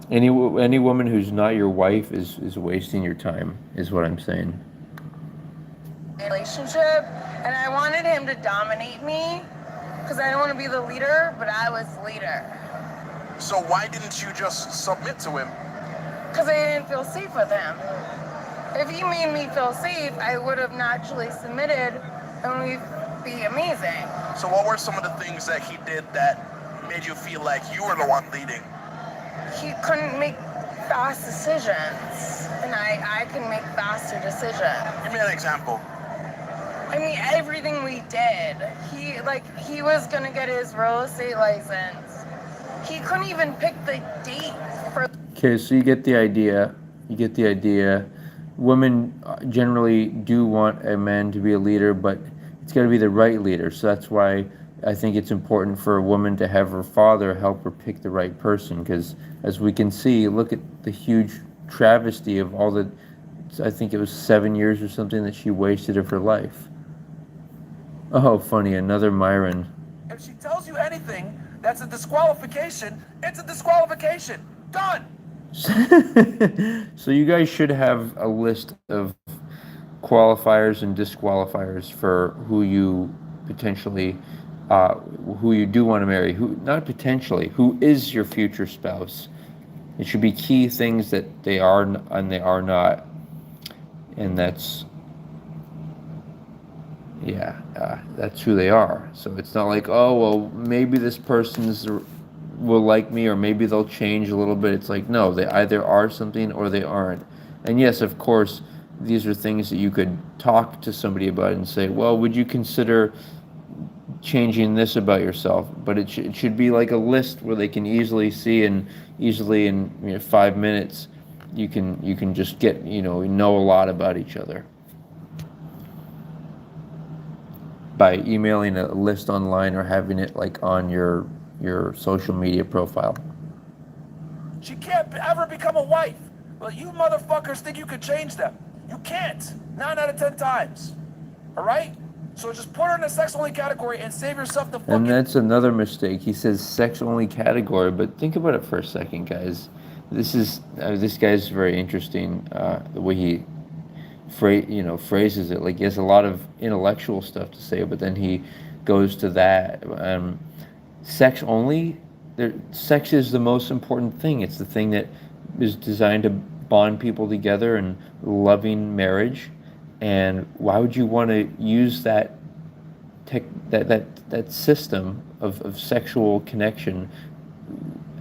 any woman who's not your wife is wasting your time, is what I'm saying. Relationship, and I wanted him to dominate me because I didn't want to be the leader, but I was leader. So why didn't you just submit to him? Because I didn't feel safe with him. If he made me feel safe, I would have naturally submitted and we'd be amazing. So what were some of the things that he did that made you feel like you were the one leading? He couldn't make fast decisions, and I can make faster decisions. Give me an example. I mean, everything we did. He was gonna get his real estate license. He couldn't even pick the date for. Okay, so you get the idea. Women generally do want a man to be a leader, but it's got to be the right leader. So that's why I think it's important for a woman to have her father help her pick the right person. Because as we can see, look at the huge travesty of all the, I think it was 7 years or something that she wasted of her life. Oh, funny, another Myron. If she tells you anything that's a disqualification, it's a disqualification. Done. So you guys should have a list of qualifiers and disqualifiers for who you potentially, who you do want to marry. Not potentially, who is your future spouse. It should be key things that they are and they are not, and that's who they are. So it's not like, oh well, maybe this person's will like me, or maybe they'll change a little bit. It's like, no, they either are something or they aren't. And yes, of course, these are things that you could talk to somebody about and say, well, would you consider changing this about yourself? But it should be like a list where they can easily see, and easily in 5 minutes you can just get know a lot about each other by emailing a list online or having it like on your social media profile. She can't ever become a wife. Well, you motherfuckers think you can change them. You can't. 9 out of 10 times. All right? So just put her in the sex-only category and save yourself the fucking... And that's another mistake. He says sex-only category, but think about it for a second, guys. This guy's very interesting, the way he phrases it. Like, he has a lot of intellectual stuff to say, but then he goes to that. Sex only, sex is the most important thing. It's the thing that is designed to bond people together in loving marriage. And why would you want to use that system of sexual connection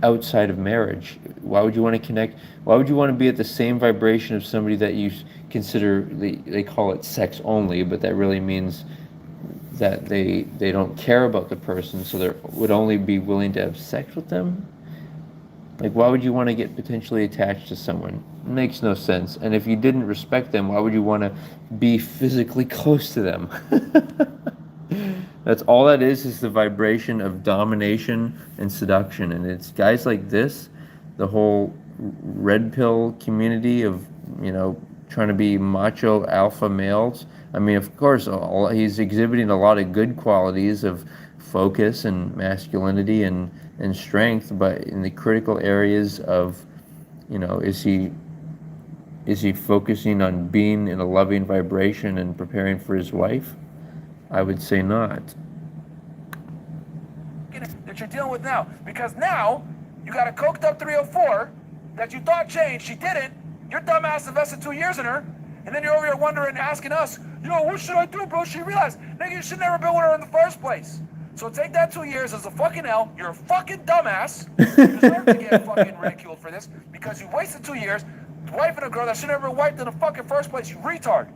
outside of marriage? Why would you want to connect? Why would you want to be at the same vibration of somebody that you consider, they call it sex only, but that really means that they don't care about the person, so they would only be willing to have sex with them? Like, why would you want to get potentially attached to someone? It makes no sense. And if you didn't respect them, why would you want to be physically close to them? That's all that is the vibration of domination and seduction. And it's guys like this, the whole red pill community of, trying to be macho alpha males. I mean, of course, he's exhibiting a lot of good qualities of focus and masculinity and strength, but in the critical areas of, is he focusing on being in a loving vibration and preparing for his wife? I would say not. That you're dealing with now. Because now, you got a coked up 304 that you thought changed, she didn't. Your dumbass invested 2 years in her, and then you're over here wondering, asking us, what should I do, bro? She realized, nigga, you should never been with her in the first place. So take that 2 years as a fucking L. You're a fucking dumbass. You deserve to get fucking ridiculed for this because you wasted 2 years. wiping a girl that should never wiped in the fucking first place, you retard.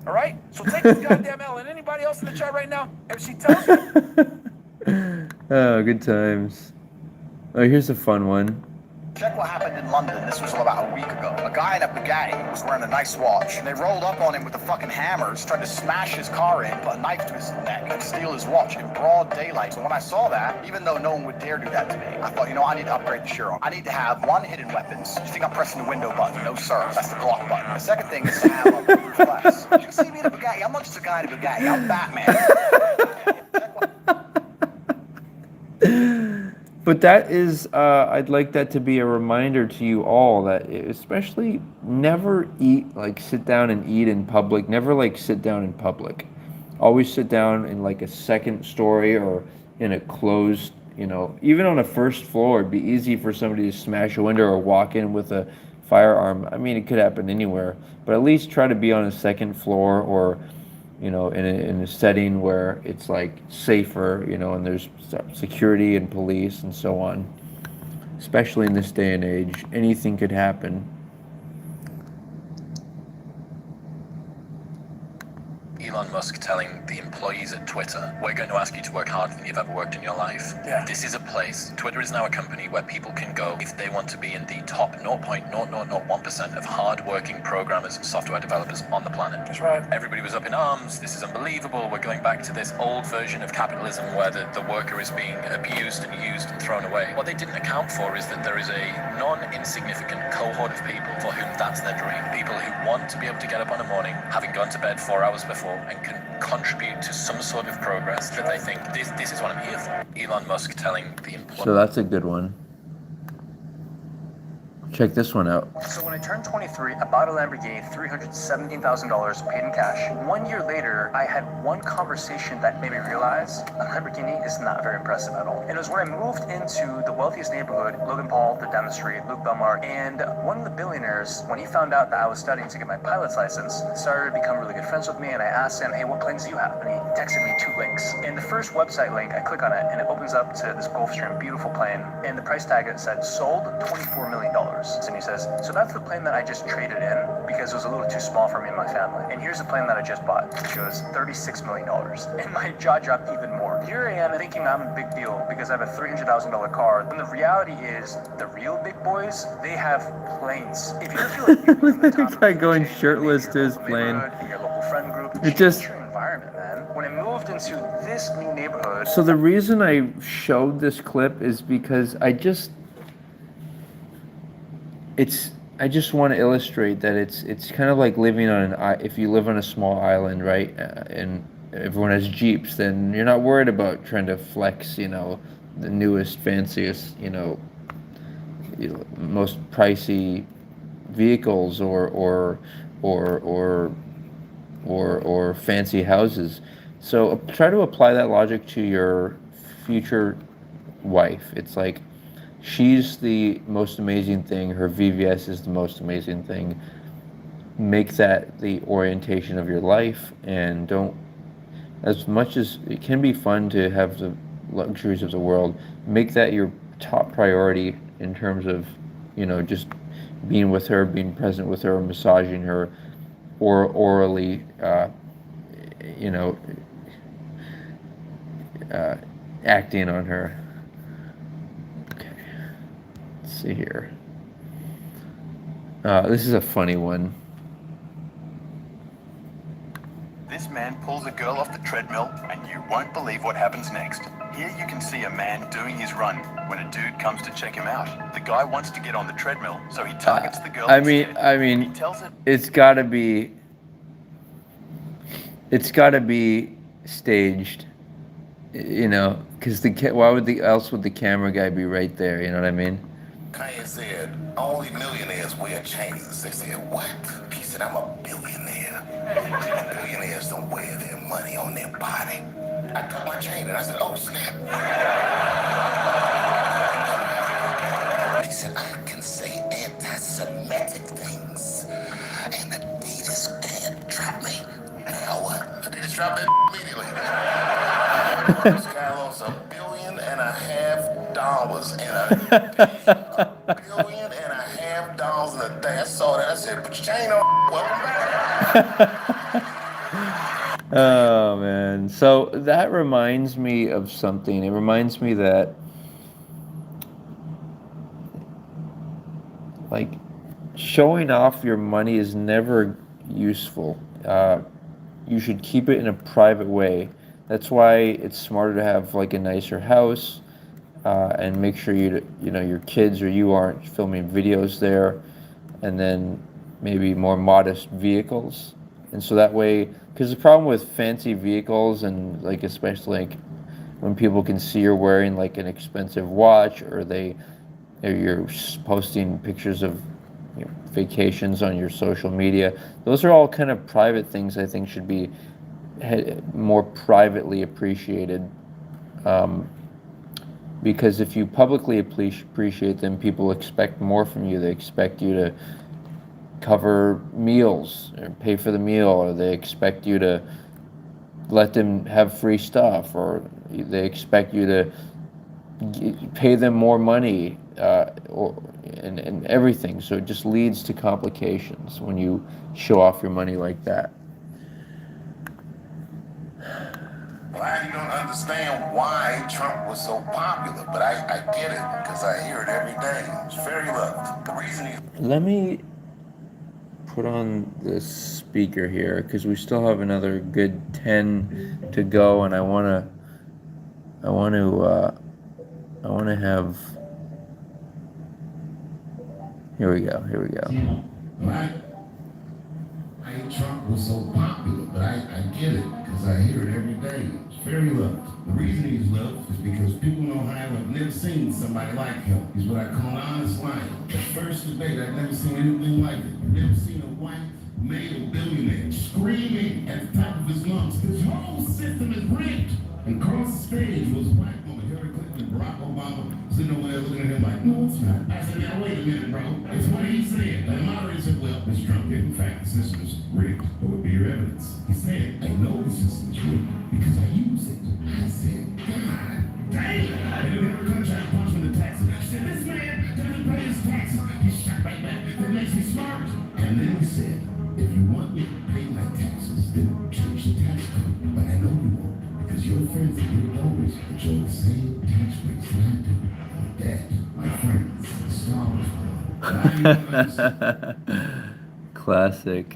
All right? So take this goddamn L. And anybody else in the chat right now, if she tells you. Oh, good times. Oh, here's a fun one. Check what happened in London. This was about a week ago. A guy in a Bugatti was wearing a nice watch, and they rolled up on him with the fucking hammers, tried to smash his car in, put a knife to his neck, and steal his watch in broad daylight. So when I saw that, even though no one would dare do that to me, I thought, you know, I need to upgrade the Chiron. I need to have one, hidden weapons. You think I'm pressing the window button? No, sir. That's the block button. The second thing is to have a bulletproof glass. You can see me in a Bugatti. I'm not just a guy in a Bugatti. I'm Batman. But that is, I'd like that to be a reminder to you all that, especially, never eat, like, sit down and eat in public. Never, like, sit down in public. Always sit down in, like, a second story or in a closed, you know, even on a first floor. It'd be easy for somebody to smash a window or walk in with a firearm. I mean, it could happen anywhere. But at least try to be on a second floor or, you know, in a setting where it's like safer, you know, and there's security and police and so on. Especially in this day and age, anything could happen. Elon Musk telling the employees at Twitter, we're going to ask you to work harder than you've ever worked in your life. Yeah. This is a place, Twitter is now a company where people can go if they want to be in the top 0.0001% of hard-working programmers, software developers on the planet. That's right. Everybody was up in arms, this is unbelievable, we're going back to this old version of capitalism where the worker is being abused and used and thrown away. What they didn't account for is that there is a non-insignificant cohort of people for whom that's their dream. People who want to be able to get up on a morning, having gone to bed 4 hours before, and can contribute to some sort of progress that they think, this is what I'm here for. Elon Musk telling the employees. So that's a good one. Check this one out. So when I turned 23, I bought a Lamborghini, $317,000 paid in cash. 1 year later, I had one conversation that made me realize a Lamborghini is not very impressive at all. And it was when I moved into the wealthiest neighborhood, Logan Paul, the down the street, Luke Belmar, and one of the billionaires, when he found out that I was studying to get my pilot's license, started to become really good friends with me, and I asked him, hey, what planes do you have? And he texted me 2 links. And the first website link, I click on it, and it opens up to this Gulfstream, beautiful plane, and the price tag, it said, sold $24 million. And he says, so that's the plane that I just traded in because it was a little too small for me and my family. And here's the plane that I just bought, which was $36 million. And my jaw dropped even more. Here I am thinking I'm a big deal because I have a $300,000 car. When the reality is, the real big boys, they have planes. If you feel like you're in the top Guy going shirtless to his plane. your local friend group, It just... your environment, man. When I moved into this new neighborhood. So the reason I showed this clip is because I just want to illustrate that it's kind of like living on if you live on a small island, right? And everyone has Jeeps, then you're not worried about trying to flex, you know, the newest, fanciest, you know, most pricey vehicles or fancy houses. So try to apply that logic to your future wife. It's like, she's the most amazing thing. Her VVS is the most amazing thing. Make that the orientation of your life, and don't, as much as it can be fun to have the luxuries of the world, make that your top priority in terms of, you know, just being with her, being present with her, massaging her, or orally, you know, acting on her. See here. This is a funny one. This man pulls a girl off the treadmill, and you won't believe what happens next. Here you can see a man doing his run when a dude comes to check him out. The guy wants to get on the treadmill, so he targets the girl. I mean, he tells her, it's gotta be staged, you know, because why would else would the camera guy be right there? You know what I mean? Kanye said, only millionaires wear chains. They said, what? He said, I'm a billionaire. And billionaires don't wear their money on their body. I took my chain and I said, oh, snap. He said, I can say anti-Semitic things. And Adidas can't trap me. Now what? Adidas dropped that immediately. This guy lost $1.5 billion in a $1.5 billion in a day. I saw that. I said, Put your chain on. Welcome back. Oh man. So that reminds me of something. It reminds me that like showing off your money is never useful. You should keep it in a private way. That's why it's smarter to have like a nicer house, and make sure your kids or you aren't filming videos there, and then maybe more modest vehicles. And so that way, because the problem with fancy vehicles and like especially like when people can see you're wearing like an expensive watch, or you're posting pictures of vacations on your social media. Those are all kind of private things I think should be more privately appreciated. Because if you publicly appreciate them, people expect more from you. They expect you to cover meals or pay for the meal, or they expect you to let them have free stuff, or they expect you to pay them more money, and everything. So it just leads to complications when you show off your money like that. Well, you don't understand why Trump was so popular, but I get it because I hear it every day. It's very loved. The reason he... Let me put on the speaker here because we still have another good 10 to go, and I want to have. Here we go. Right? Why Trump was so popular, but I get it because I hear it every day. It's very loved. The reason he's loved is because people know how I've never seen somebody like him. He's what I call an honest lion. The first debate, I've never seen anything like it. I've never seen a white male billionaire screaming at the top of his lungs, "This whole system is rigged." And across the stage was a black woman, Hillary Clinton and Barack Obama, sitting over there looking at him like, "No, it's not." I said, "Now wait a minute, bro. It's what he said." And the moderator said, "Well, Mr. Trump did. In fact, the system is rigged. What would be your evidence?" He said, "I know the system is rigged because I use it." I said, "God damn." And then Hillary Clinton tried to punch him in the taxes. I said, "This man doesn't pay his taxes." He shot right back. That makes me smart. And then he said, "If you want me to pay my taxes, then change the tax code. But I know you won't. Because your friends and your donors enjoy the same tax rates that I do. And that, my friends, is Star Wars." Classic.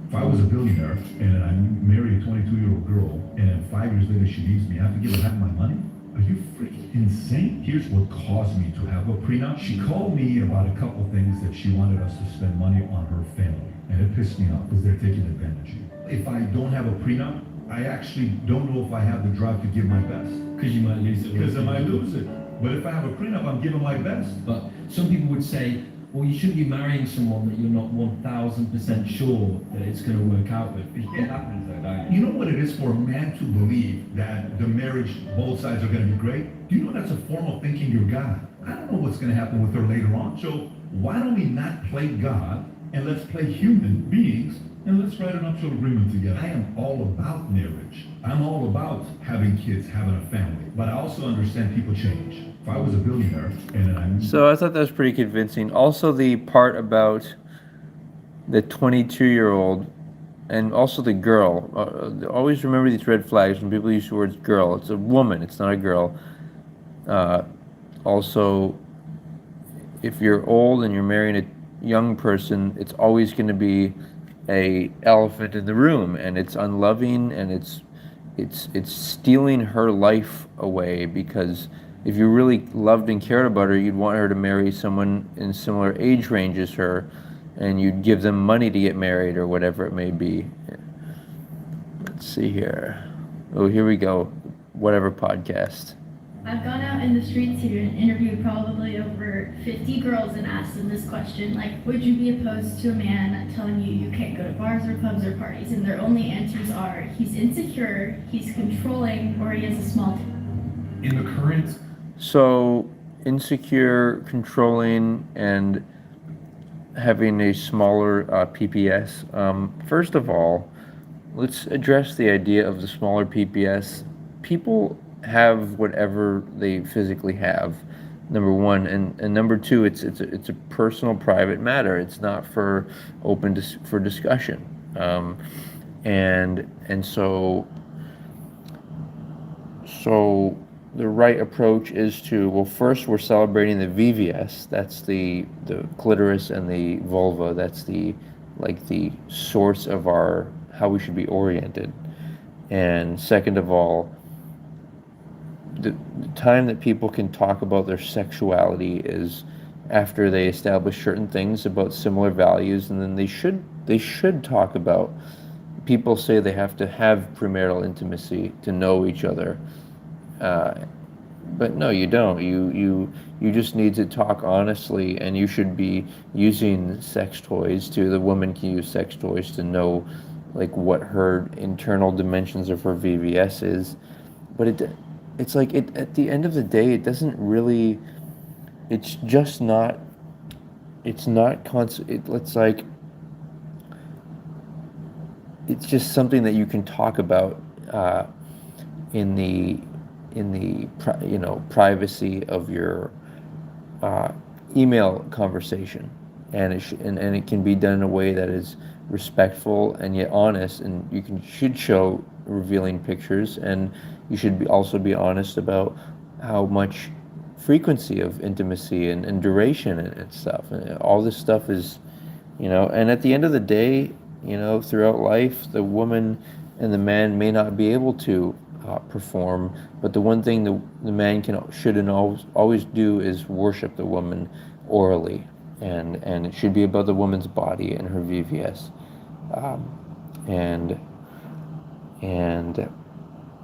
If I was a billionaire and I marry a 22-year-old girl and then 5 years later she leaves me, I have to give her half my money? Are you freaking insane? Here's what caused me to have a prenup. She called me about a couple things that she wanted us to spend money on her family. And it pissed me off because they're taking advantage of you. If I don't have a prenup, I actually don't know if I have the drive to give my best. Because you might lose it. Because I might lose it. But if I have a prenup, I'm giving my best. But some people would say, well, you shouldn't be marrying someone that you're not 1,000% sure that it's going to work out with. It happens though, don't you? You know what it is for a man to believe that the marriage, both sides are going to be great? Do you know that's a form of thinking you're God? I don't know what's going to happen with her later on. So why don't we not play God and let's play human beings and let's write an nuptial agreement together? I am all about marriage. I'm all about having kids, having a family. But I also understand people change. If I was a billionaire and I'm... So I thought that was pretty convincing. Also the part about the 22-year-old and also the girl. Always remember these red flags when people use the word girl. It's a woman, it's not a girl. Also, if you're old and you're marrying a young person, it's always going to be a elephant in the room, and it's unloving, and it's stealing her life away, because if you really loved and cared about her, you'd want her to marry someone in similar age range as her, and you'd give them money to get married or whatever it may be. Let's see here. Oh, here we go. Whatever podcast. I've gone out in the streets here and interviewed probably over 50 girls and asked them this question, like, would you be opposed to a man telling you you can't go to bars or clubs or parties? And their only answers are, he's insecure, he's controlling, or he has a small In the current... So, insecure, controlling, and having a smaller PPS. First of all, let's address the idea of the smaller PPS. People have whatever they physically have. Number one, and number two, it's a personal, private matter. It's not for for discussion, and so the right approach is to, well, first we're celebrating the VVS. That's the clitoris and the vulva. That's the source of our how we should be oriented. And second of all, the time that people can talk about their sexuality is after they establish certain things about similar values, and then they should talk about. People say they have to have premarital intimacy to know each other, uh, but no, you don't. You just need to talk honestly, and you should be using sex toys to. The woman can use sex toys to know, like, what her internal dimensions of her VVS is, but it's like it at the end of the day, it doesn't really. It's just not. It's not it's like it's just something that you can talk about in the privacy of your uh, email conversation, and and it can be done in a way that is respectful and yet honest, and should show revealing pictures, and you should also be honest about how much frequency of intimacy and duration and stuff, and all this stuff is, and at the end of the day, throughout life, the woman and the man may not be able to perform, but the one thing the man should and always do is worship the woman orally, and it should be about the woman's body and her VVS, and and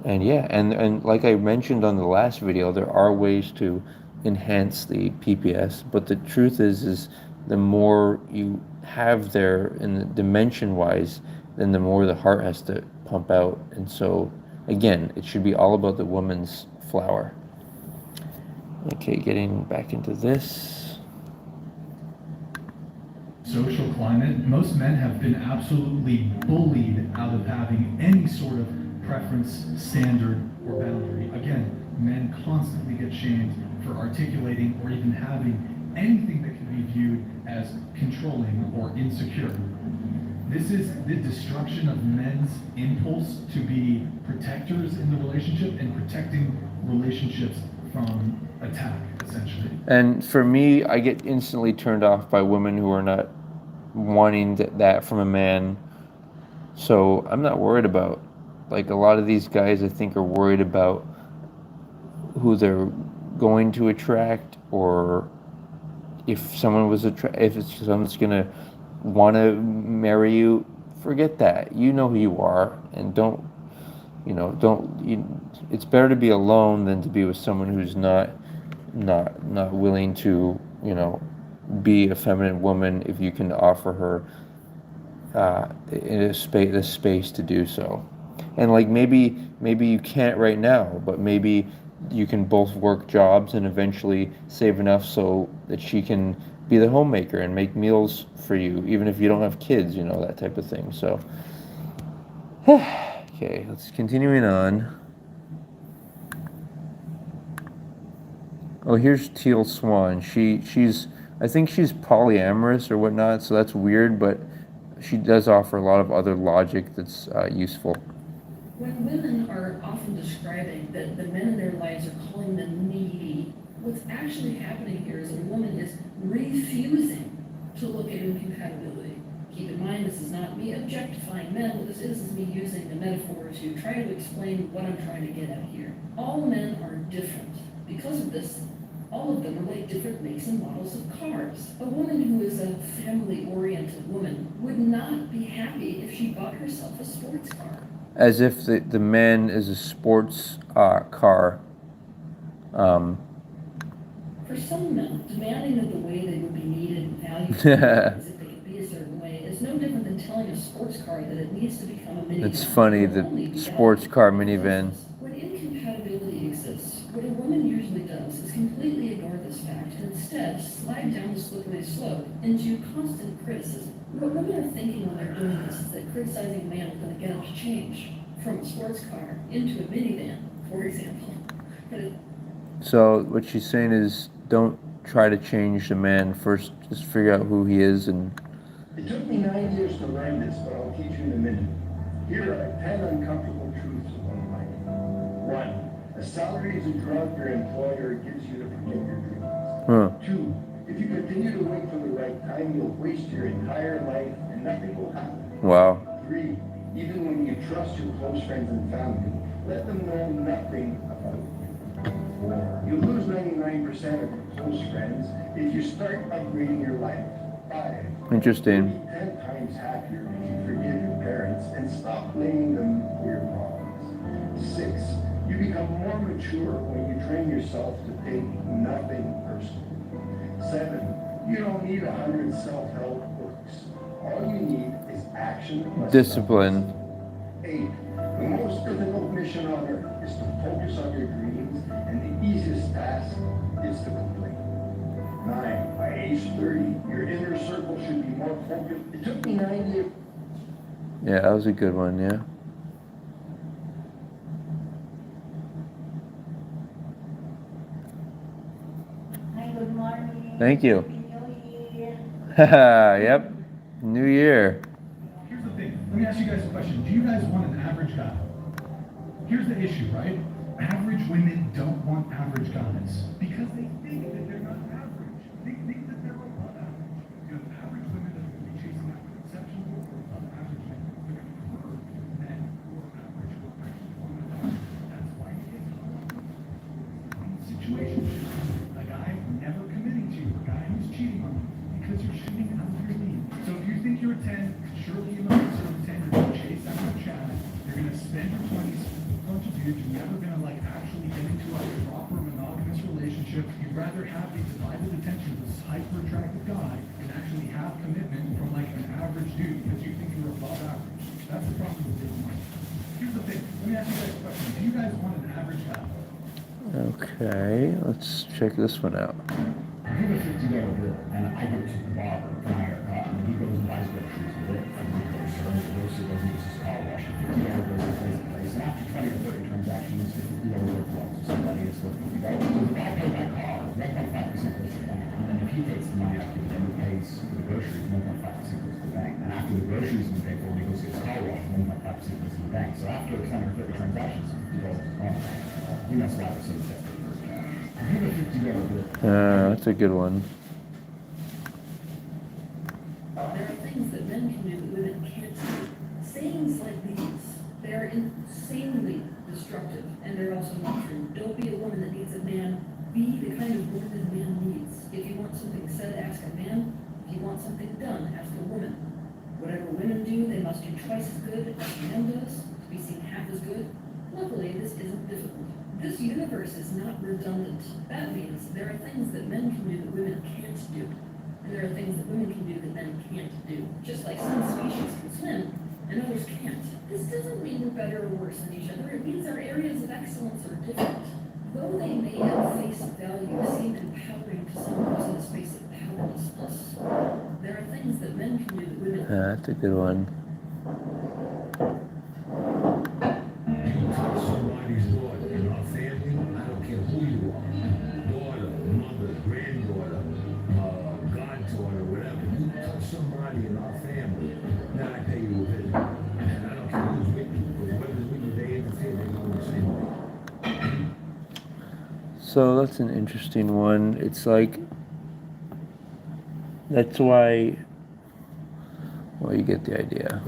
and yeah, and like I mentioned on the last video, there are ways to enhance the PPS, but the truth is the more you have there in the dimension wise, then the more the heart has to pump out. And so again, it should be all about the woman's flower. Okay, getting back into this. Social climate, most men have been absolutely bullied out of having any sort of preference, standard, or boundary. Again, men constantly get shamed for articulating or even having anything that can be viewed as controlling or insecure. This is the destruction of men's impulse to be protectors in the relationship and protecting relationships from attack, essentially. And for me, I get instantly turned off by women who are not wanting that from a man. So I'm not worried about, like, a lot of these guys I think are worried about who they're going to attract, or if someone's gonna want to marry you. Forget that. You know who you are, and it's better to be alone than to be with someone who's not willing to, be a feminine woman if you can offer her the space to do so. And like maybe you can't right now, but maybe you can both work jobs and eventually save enough so that she can be the homemaker and make meals for you, even if you don't have kids, that type of thing. So, okay, let's continuing on. Oh, here's Teal Swan. I think she's polyamorous or whatnot, so that's weird, but she does offer a lot of other logic that's useful. When women are often describing that the men in their lives are calling them needy, what's actually happening here is a woman is refusing to look at incompatibility. Keep in mind, this is not me objectifying men. What this is me using the metaphor to try to explain what I'm trying to get at here. All men are different. Because of this, all of them are like different makes and models of cars. A woman who is a family-oriented woman would not be happy if she bought herself a sports car. As if the man is a sports car. For some men, demanding of the way they would be needed and valued as if they could be a certain way is no different than telling a sports car that it needs to become a minivan. It's funny, the sports car minivan. When incompatibility exists, what a woman usually does is completely ignore this fact and instead slide down the slippery slope into constant criticism. What women are thinking when they're doing this is that criticizing a man is going to get them to change from a sports car into a minivan, for example. So what she's saying is, don't try to change the man. First, just figure out who he is and. It took me 9 years to learn this, but I'll teach you in a minute. Here are 10 uncomfortable truths about life. 1. A salary is a drug your employer gives you to forget your dreams. Huh. 2. If you continue to wait for the right time, you'll waste your entire life and nothing will happen. Wow. 3. Even when you trust your close friends and family, let them know nothing about you. 4. You'll lose 99% of your close friends if you start upgrading your life. 5. Interesting. You'll be 10 times happier if you forgive your parents and stop blaming them for your problems. 6. You become more mature when you train yourself to take nothing personally. 7. You don't need 100 self-help books. All you need is action. Discipline. 8. The most difficult mission on earth is to focus on your dreams, and the easiest task is to complain. 9. By age 30, your inner circle should be more focused. It took me 9 years. Yeah, that was a good one, yeah. Hi, good morning. Thank you. Happy New Year. Yep. New Year. Here's the thing. Let me ask you guys a question. Do you guys want an average guy? Here's the issue, right? Average women don't want average guys because they think that they're not average. They think that they're above average. You know, average women are going to be chasing after exceptional or above average men. They're going to prefer men who are average who are actually on the line. That's why it gets in situations. A guy never committing to you, a guy who's cheating on you because you're shooting out of your league. So if you think you're a 10, surely you must deserve a 10. You're going to chase after a Chad. You're going to spend your 20s with a bunch of dudes. You're never going to like actually get into a proper monogamous relationship. You'd rather have the divided attention of this hyper attractive guy and actually have commitment from like an average dude because you think you're above average. That's the problem with this money. Here's the thing. Let me ask you guys a question. Do you guys want an average guy? Okay, let's check this one out. I have a $50 bill, and I go to the barber for my haircut, and he goes and buys groceries with it. And he goes, sir, and the grocery goes and gets his car washed. $50 goes to place to place. And after 20 or 30 transactions, the $50 bill belongs to somebody. It's worth $50. So if I pay my car, 1.5% goes to the bank. And then if he takes the money after then he pays for the groceries, 1.5% goes to the bank. And after the groceries have been paid for, when he goes to his car washed, 1.5% goes to the bank. So after 20 or 30 transactions, $50 is gone. He must have received that. That's a good one. There are things that men can do that women can't do. Sayings like these, they're insanely destructive, and they're also not true. Don't be a woman that needs a man. Be the kind of woman that a man needs. If you want something said, ask a man. If you want something done, ask a woman. Whatever women do, they must do twice as good as a man does to be seen half as good. Luckily, this isn't difficult. This universe is not redundant. That means there are things that men can do that women can't do. And there are things that women can do that men can't do. Just like some species can swim and others can't. This doesn't mean we're better or worse than each other. It means our areas of excellence are different. Though they may at face value seem empowering to someone who's in a space of powerlessness, there are things that men can do that women can't. That's a good one. Somebody's daughter in our family, I don't care who you are, daughter, mother, granddaughter, goddaughter, whatever, you touch somebody in our family, then I pay you a visit. And I don't care who's with you, because whoever's with you, they interfere, they go the same way. So that's an interesting one. It's like, that's why, well, you get the idea.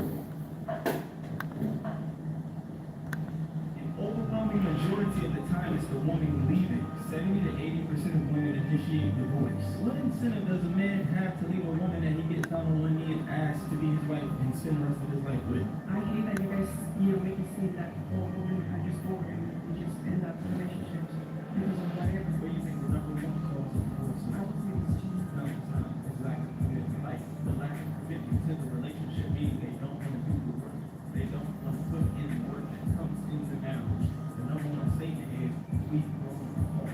Majority of the time it's the woman leaving. 70 to 80% of women initiate divorce. What incentive does a man have to leave a woman that he gets down on one knee and asks to be his wife and spend the rest of his life with? I hate that you guys, make it seem that all women are just over and just end up in relationships because of whatever. What do you think the number one cause of divorce is? I would say it's cheating. No, it's not. Exactly. Like the lack of 50% of the relationship means they don't want to do the work. They don't want to put in the work that comes into marriage. The number one statement is we grow apart.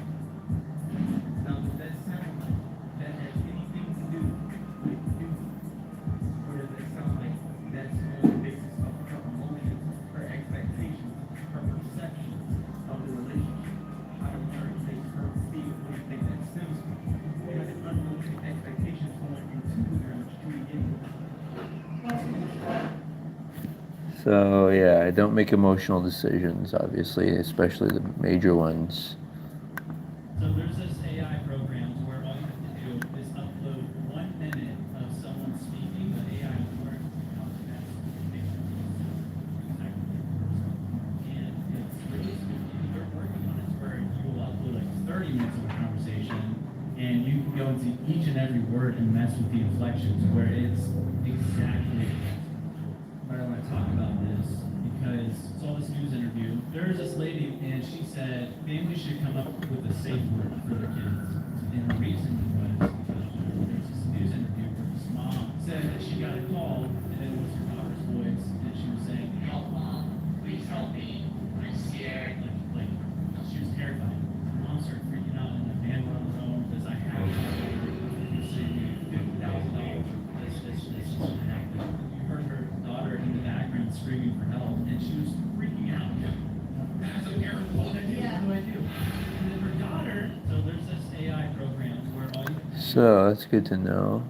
Now, does that sound like that has anything to do with you? Or does that sound like that's on the basis of her emotions, her expectations, her perceptions of the relationship? So yeah, I don't make emotional decisions, obviously, especially the major ones. So there's this AI programs where all you have to do is upload 1 minute of someone speaking. The AI will learn how to best make it exactly like the person. And it's really spooky. They're working on it where you will upload like 30 minutes of a conversation, and you can go into each and every word and mess with the inflections where it's exactly. But I want to talk about this because saw this news interview. There was this lady, and she said families should come up with a safe word for their kids. And the reason was because there was this news interview where this mom said that she got a call, and it was her daughter's voice, and she was saying, "Help, mom! Please help me! I'm scared!" Like she was terrified. Her mom started freaking out, and the man went on the phone because I have to save me $50,000. This is what happened. You heard her daughter in the background screaming for help, and she was freaking out. As a parent, what do I do? What do I do? And then her daughter, so there's this AI program where all you So that's good to know.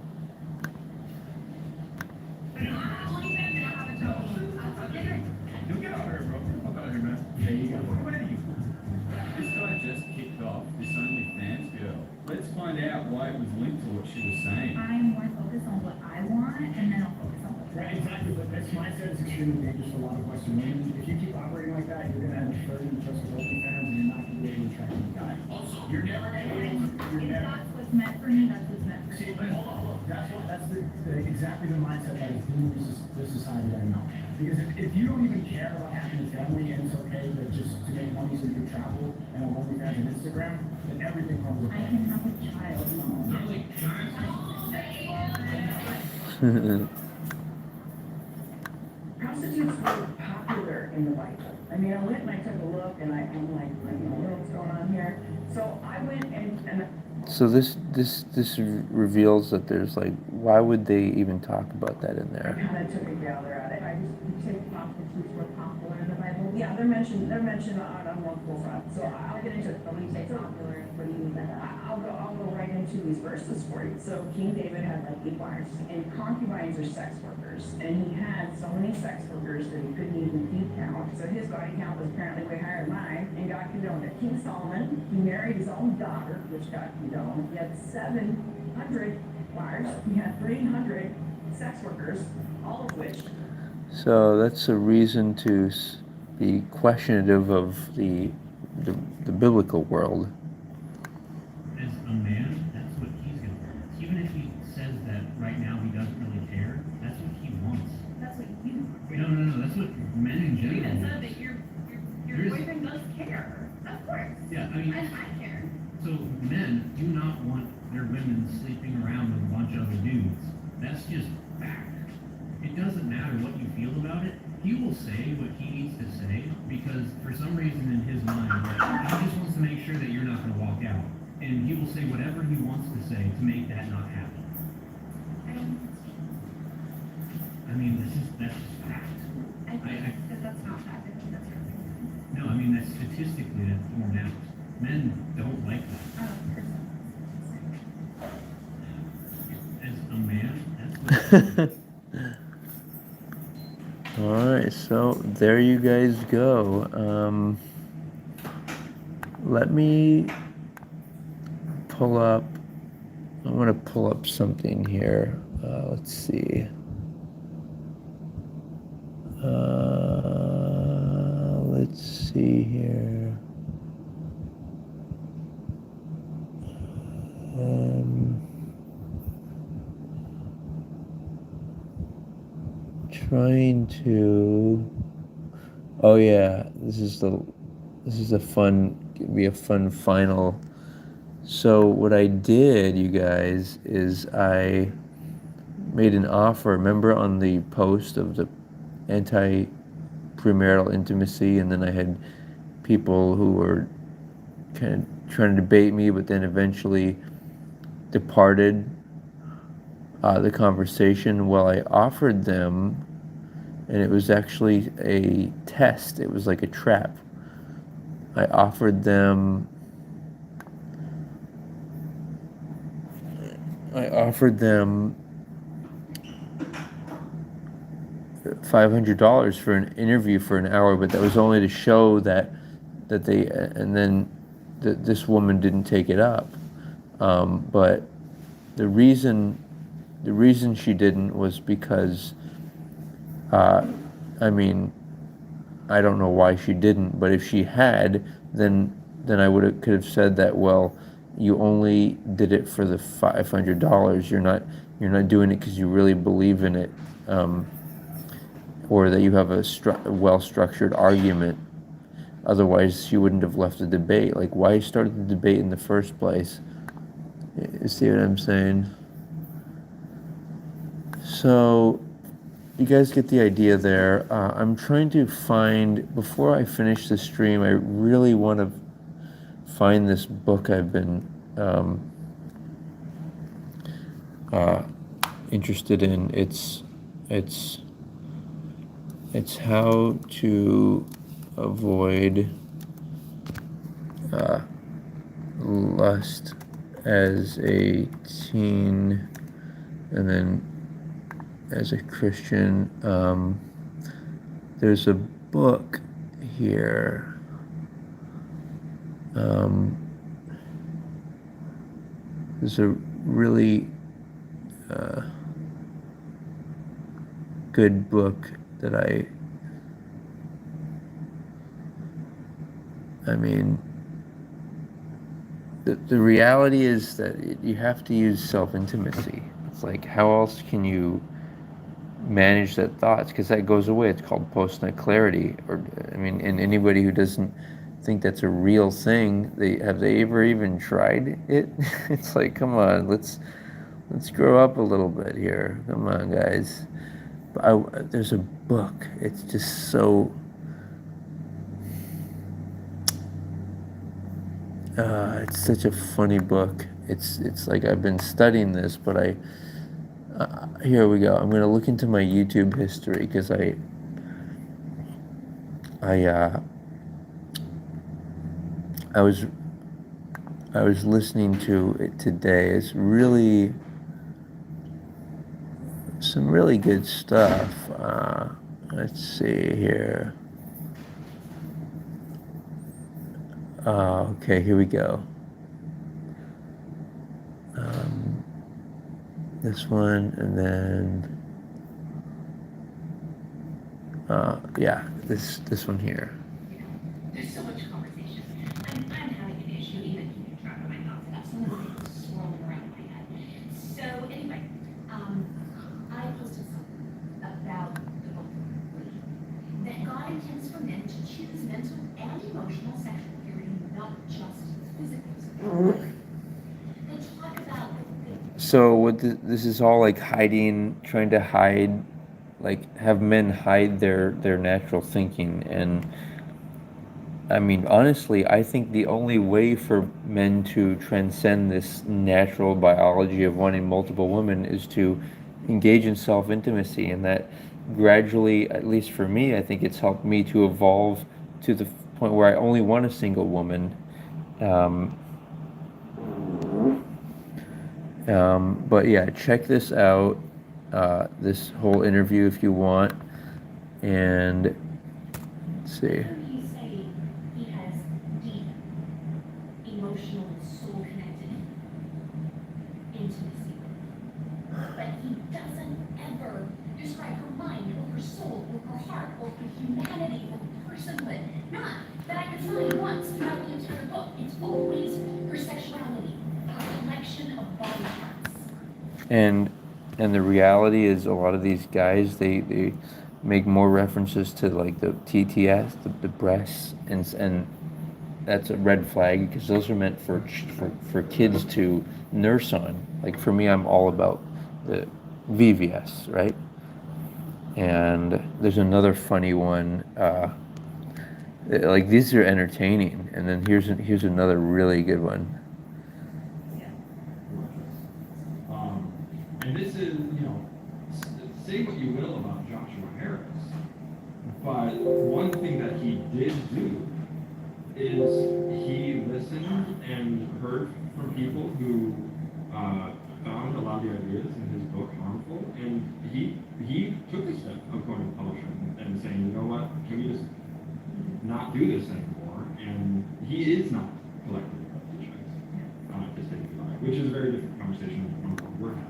This guy just kicked off this OnlyFans girl. Let's find out why it was linked to what she was saying. I'm more focused on what I want, and then I'll focus on what's Right, exactly, but this mindset is extremely dangerous for a lot of Western women. If you keep operating like that, you're gonna end up flirting just with OnlyFans, and you're not gonna be able to attract any guy. Also, you're never gonna be able to. You're If never. that's what's meant for me, that's what's meant for See, me. but hold on, look. That's exactly the mindset that is doing this society right now. Because if you don't even care about having a family and it's okay to make money so you can travel and on OnlyFans and Instagram, then everything comes with I it. can have a child. Prostitutes were popular in the Bible. I mean, I went and I took a look and I'm like, what's going on here? So I went and So this reveals that there's like, why would they even talk about that in I there? kind of took a gather at it. You say prostitutes were popular in the Bible? Yeah, they're mentioned on multiple fronts. So I'll get into it. When you say popular, what do you mean by that? I'll go right into these verses for you. So King David had like 8 wives, and concubines are sex workers, and he had so many sex workers that he couldn't even keep count. So his body count was apparently way higher than mine, and God condoned it. King Solomon, he married his own daughter, which God condoned. He had 700 wives. He had 300 sex workers, all of which. So that's a reason to be questionative of the biblical world. As a man, that's what he's going to want. Even if he says that right now he doesn't really care, that's what he wants. That's what you want. No. That's what men in You general even want. said that your boyfriend does care. Of course. Yeah, I mean, And I care. so men do not want their women sleeping around with a bunch of other dudes. That's just fact. It doesn't matter what you feel about it. He will say what he needs to say because for some reason in his mind, he just wants to make sure that you're not going to walk out. And he will say whatever he wants to say to make that not happen. I mean, that's just fact. I think that that's not fact. I think that's your opinion. No, I mean, that's statistically that's borne out. Men don't like that. As a man, that's what All right, so there you guys go. Let me pull up. I want to pull up something here. Let's see. Let's see here. Trying to. Oh yeah, this is a fun. Could be a fun final. So what I did, you guys, is I made an offer. Remember on the post of the anti-premarital intimacy, and then I had people who were kind of trying to debate me, but then eventually departed the conversation. Well, I offered them, and it was actually a test. It was like a trap. I offered them $500 for an interview for an hour, but that was only to show that they, and then this woman didn't take it up. But the reason she didn't was because, I mean, I don't know why she didn't, but if she had, then I could have said that, well, you only did it for the $500. You're not doing it because you really believe in it, or that you have a well-structured argument. Otherwise, she wouldn't have left the debate. Like, why start the debate in the first place? You see what I'm saying? So, you guys get the idea there. I'm trying to find, before I finish the stream, I really want to find this book I've been interested in. It's how to avoid lust as a teen and then as a Christian. There's a book here. There's a really good book that I mean, the reality is that you have to use self-intimacy. It's like, how else can you manage that thoughts? Because that goes away. It's called post-nut clarity. Or, I mean, and anybody who doesn't think that's a real thing, have they ever even tried it? It's like, come on, let's grow up a little bit here. Come on, guys. But there's a book. It's just so. It's such a funny book. It's like I've been studying this, but here we go. I'm gonna look into my YouTube history because I was listening to it today. It's really some really good stuff. Let's see here. Okay, here we go. This one, and then yeah, this one here. There's so much conversation. I'm having an issue even keeping track of my thoughts. I have so many things swirling around in my head. So anyway, I posted something about the book that God intends for men to choose mental and emotional sexual purity, not just physical. They talk about So what this is all like hiding, trying to hide, like have men hide their natural thinking. And I mean, honestly, I think the only way for men to transcend this natural biology of wanting multiple women is to engage in self-intimacy, and that gradually, at least for me, I think it's helped me to evolve to the point where I only want a single woman. But yeah, check this out, this whole interview if you want, and let's see. you say he has deep emotional and soul connected intimacy with her, but he doesn't ever describe her mind or her soul or her heart or her humanity or personhood. Not that I could find once throughout the entire book. It's always her sexuality, her collection of body parts. And the reality is, a lot of these guys, they make more references to like the TTS, the breasts, and that's a red flag because those are meant for kids to nurse on. Like for me, I'm all about the VVS, right? And there's another funny one. Like these are entertaining, and then here's another really good one. And this is, say what you will about Joshua Harris, but one thing that he did do is he listened and heard from people who found a lot of the ideas in his book harmful, and he took a step of going to the publisher and saying, you know what, can we just not do this anymore? And he is not collecting checks to state the which is a very different conversation from what we're having.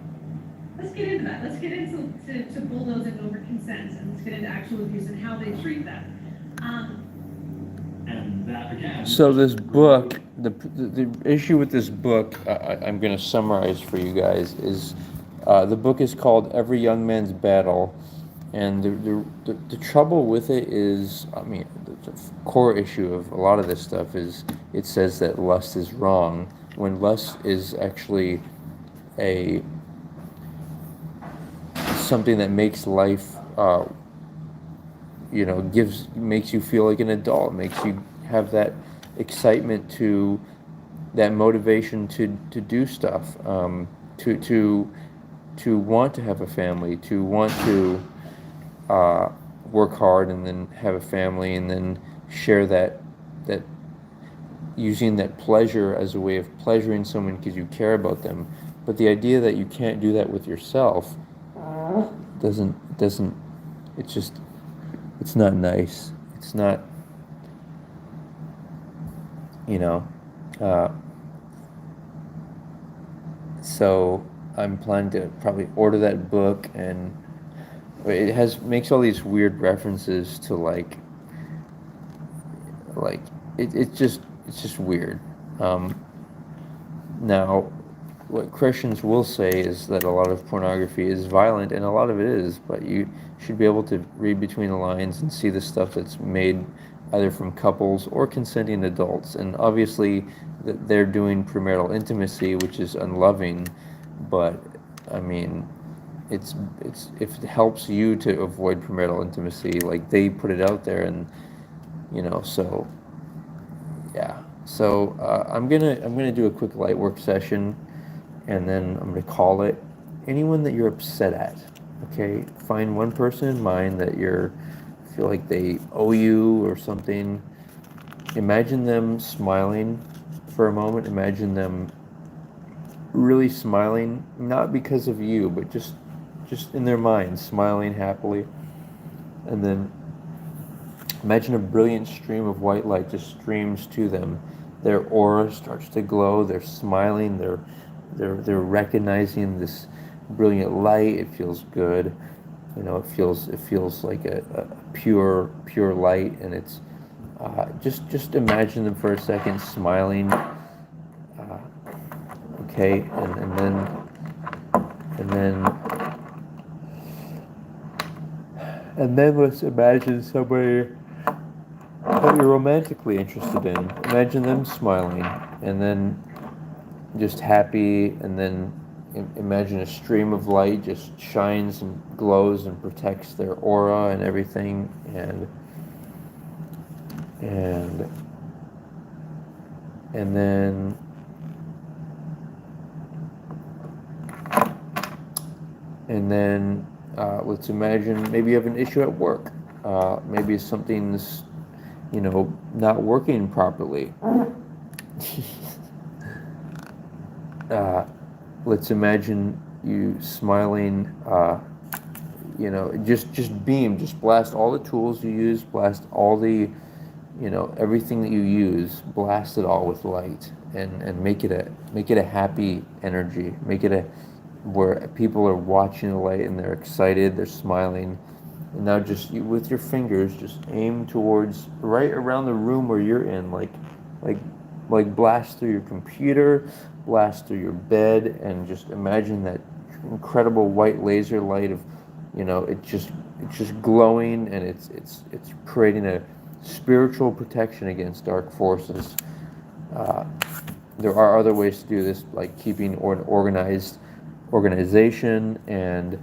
Let's get into that. Let's get into to bulldozing over consent, and let's get into actual abuse and how they treat that. And that again. So this book, the issue with this book, I'm going to summarize for you guys, is the book is called Every Young Man's Battle, and the trouble with it is, I mean, the core issue of a lot of this stuff is it says that lust is wrong, when lust is actually something that makes life, makes you feel like an adult, makes you have that excitement, to that motivation to do stuff, to want to have a family, to want to work hard and then have a family and then share that using that pleasure as a way of pleasuring someone because you care about them. But the idea that you can't do that with yourself doesn't it's not nice. It's not, so I'm planning to probably order that book, and it makes all these weird references to like it's just weird. Now, what Christians will say is that a lot of pornography is violent, and a lot of it is, but you should be able to read between the lines and see the stuff that's made either from couples or consenting adults. And obviously they're doing premarital intimacy, which is unloving, but I mean, it's if it helps you to avoid premarital intimacy, like they put it out there, and so yeah. So I'm gonna do a quick light work session, and then I'm gonna call it. Anyone that you're upset at, okay? Find one person in mind that feel like they owe you or something. Imagine them smiling for a moment. Imagine them really smiling, not because of you, but just in their mind, smiling happily. And then imagine a brilliant stream of white light just streams to them. Their aura starts to glow. They're smiling. They're recognizing this brilliant light. It feels good. It feels like a pure light, and it's just imagine them for a second smiling. Okay, and then let's imagine somebody that you're romantically interested in. Imagine them smiling, and then just happy, and then imagine a stream of light just shines and glows and protects their aura and everything, and then let's imagine maybe you have an issue at work. Maybe something's not working properly. Let's imagine you smiling, just beam, just blast all the tools you use, blast all the, everything that you use, blast it all with light, and make it a happy energy. Make it where people are watching the light and they're excited, they're smiling. And now just with your fingers, just aim towards right around the room where you're in, like blast through your computer, blast through your bed, and just imagine that incredible white laser light of, it's just glowing, and it's creating a spiritual protection against dark forces. There are other ways to do this, like keeping organization, and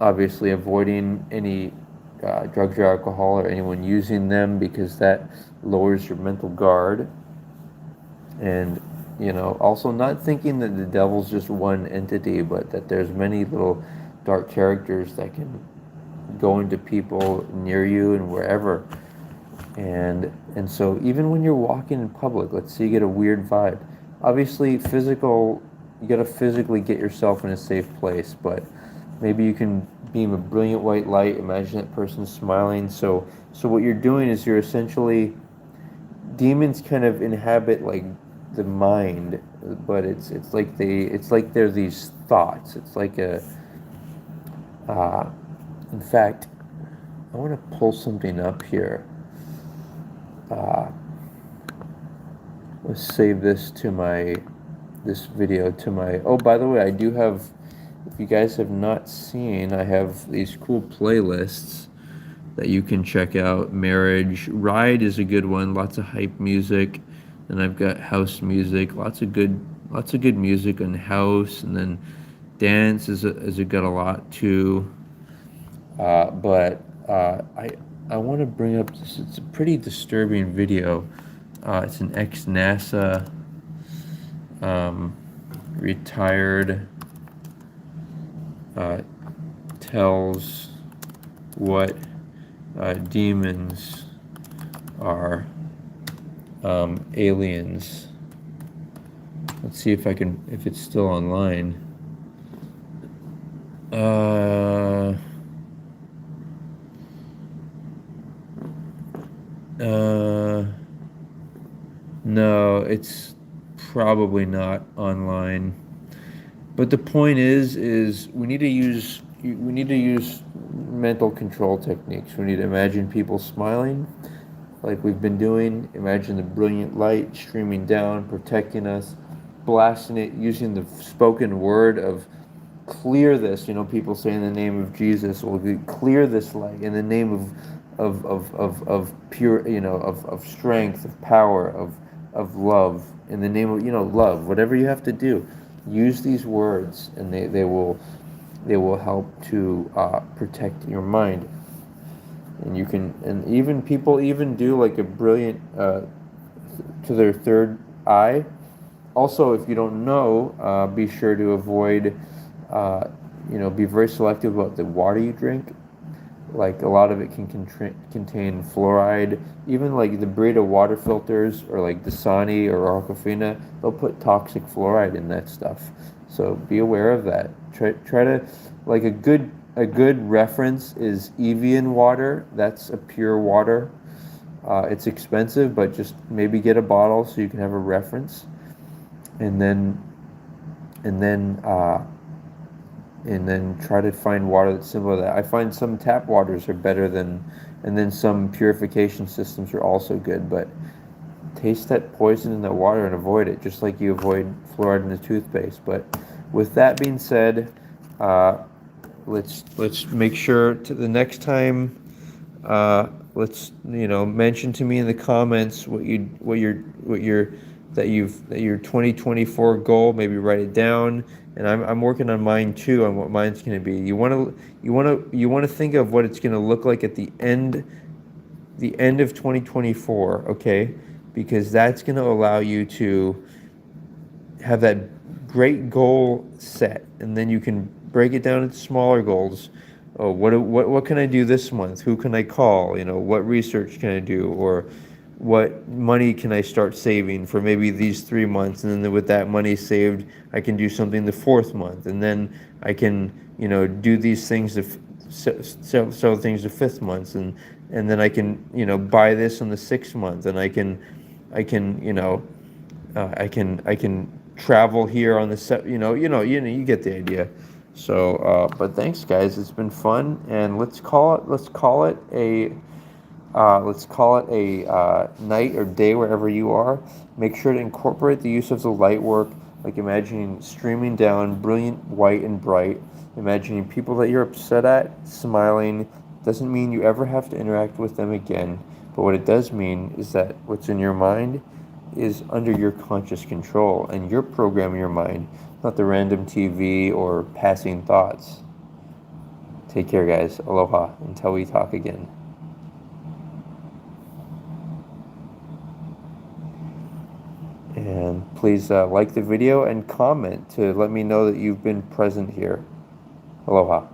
obviously avoiding any drugs or alcohol or anyone using them, because that lowers your mental guard. And also not thinking that the devil's just one entity, but that there's many little dark characters that can go into people near you and wherever. And so even when you're walking in public, let's say you get a weird vibe. Obviously physical physically get yourself in a safe place. But maybe you can beam a brilliant white light. Imagine that person smiling. So what you're doing is you're essentially, demons kind of inhabit like the mind, but it's like they're these thoughts. It's like a in fact, I want to pull something up here. Let's save this to this video to my, oh, by the way, I do have, if you guys have not seen, I have these cool playlists that you can check out. Marriage, Ride is a good one, lots of hype music, and I've got house music, lots of good music on house, and then dance is got a lot too. But I want to bring up this. It's a pretty disturbing video. It's an ex-NASA retired, tells what demons are, aliens. Let's see if if it's still online. No, it's probably not online. But the point is we need to use mental control techniques. We need to imagine people smiling, like we've been doing. Imagine the brilliant light streaming down, protecting us, blasting it, using the spoken word of clear this. You know, people say in the name of Jesus, well, we clear this light in the name of pure, you know, of strength, of power, of love, in the name of, you know, love. Whatever you have to do, use these words, and they will help to protect your mind. And you can, and even people even do like a brilliant to their third eye. Also, if you don't know, be sure to avoid, you know, be very selective about the water you drink. Like a lot of it can contain fluoride. Even like the Brita water filters, or like Dasani or Aquafina, they'll put toxic fluoride in that stuff. So be aware of that. Try to, like a good reference is Evian water. That's a pure water. It's expensive, but just maybe get a bottle so you can have a reference. And then try to find water that's similar to that. I find some tap waters are better than, and then some purification systems are also good, but taste that poison in that water and avoid it, just like you avoid fluoride in the toothpaste. But with that being said, let's make sure to the next time, let's, you know, mention to me in the comments what your 2024 goal. Maybe write it down. And I'm working on mine too, on what mine's going to be. You want to think of what it's going to look like at the end of 2024, okay? Because that's going to allow you to have that great goal set, and then you can break it down into smaller goals. Oh, what can I do this month? Who can I call? You know, what research can I do? Or what money can I start saving for maybe these 3 months, and then with that money saved, I can do something the 4th month, and then I can, you know, do these things, sell things the 5th month, and then I can, you know, buy this in the 6th month, and I can, you know, I can travel here on the you get the idea. So, but thanks guys, it's been fun, and let's call it a night or day wherever you are. Make sure to incorporate the use of the light work, like imagining streaming down, brilliant white and bright, imagining people that you're upset at, smiling. Doesn't mean you ever have to interact with them again, but what it does mean is that what's in your mind is under your conscious control, and you're programming your mind, not the random TV or passing thoughts. Take care, guys. Aloha, until we talk again. And please like the video and comment to let me know that you've been present here. Aloha.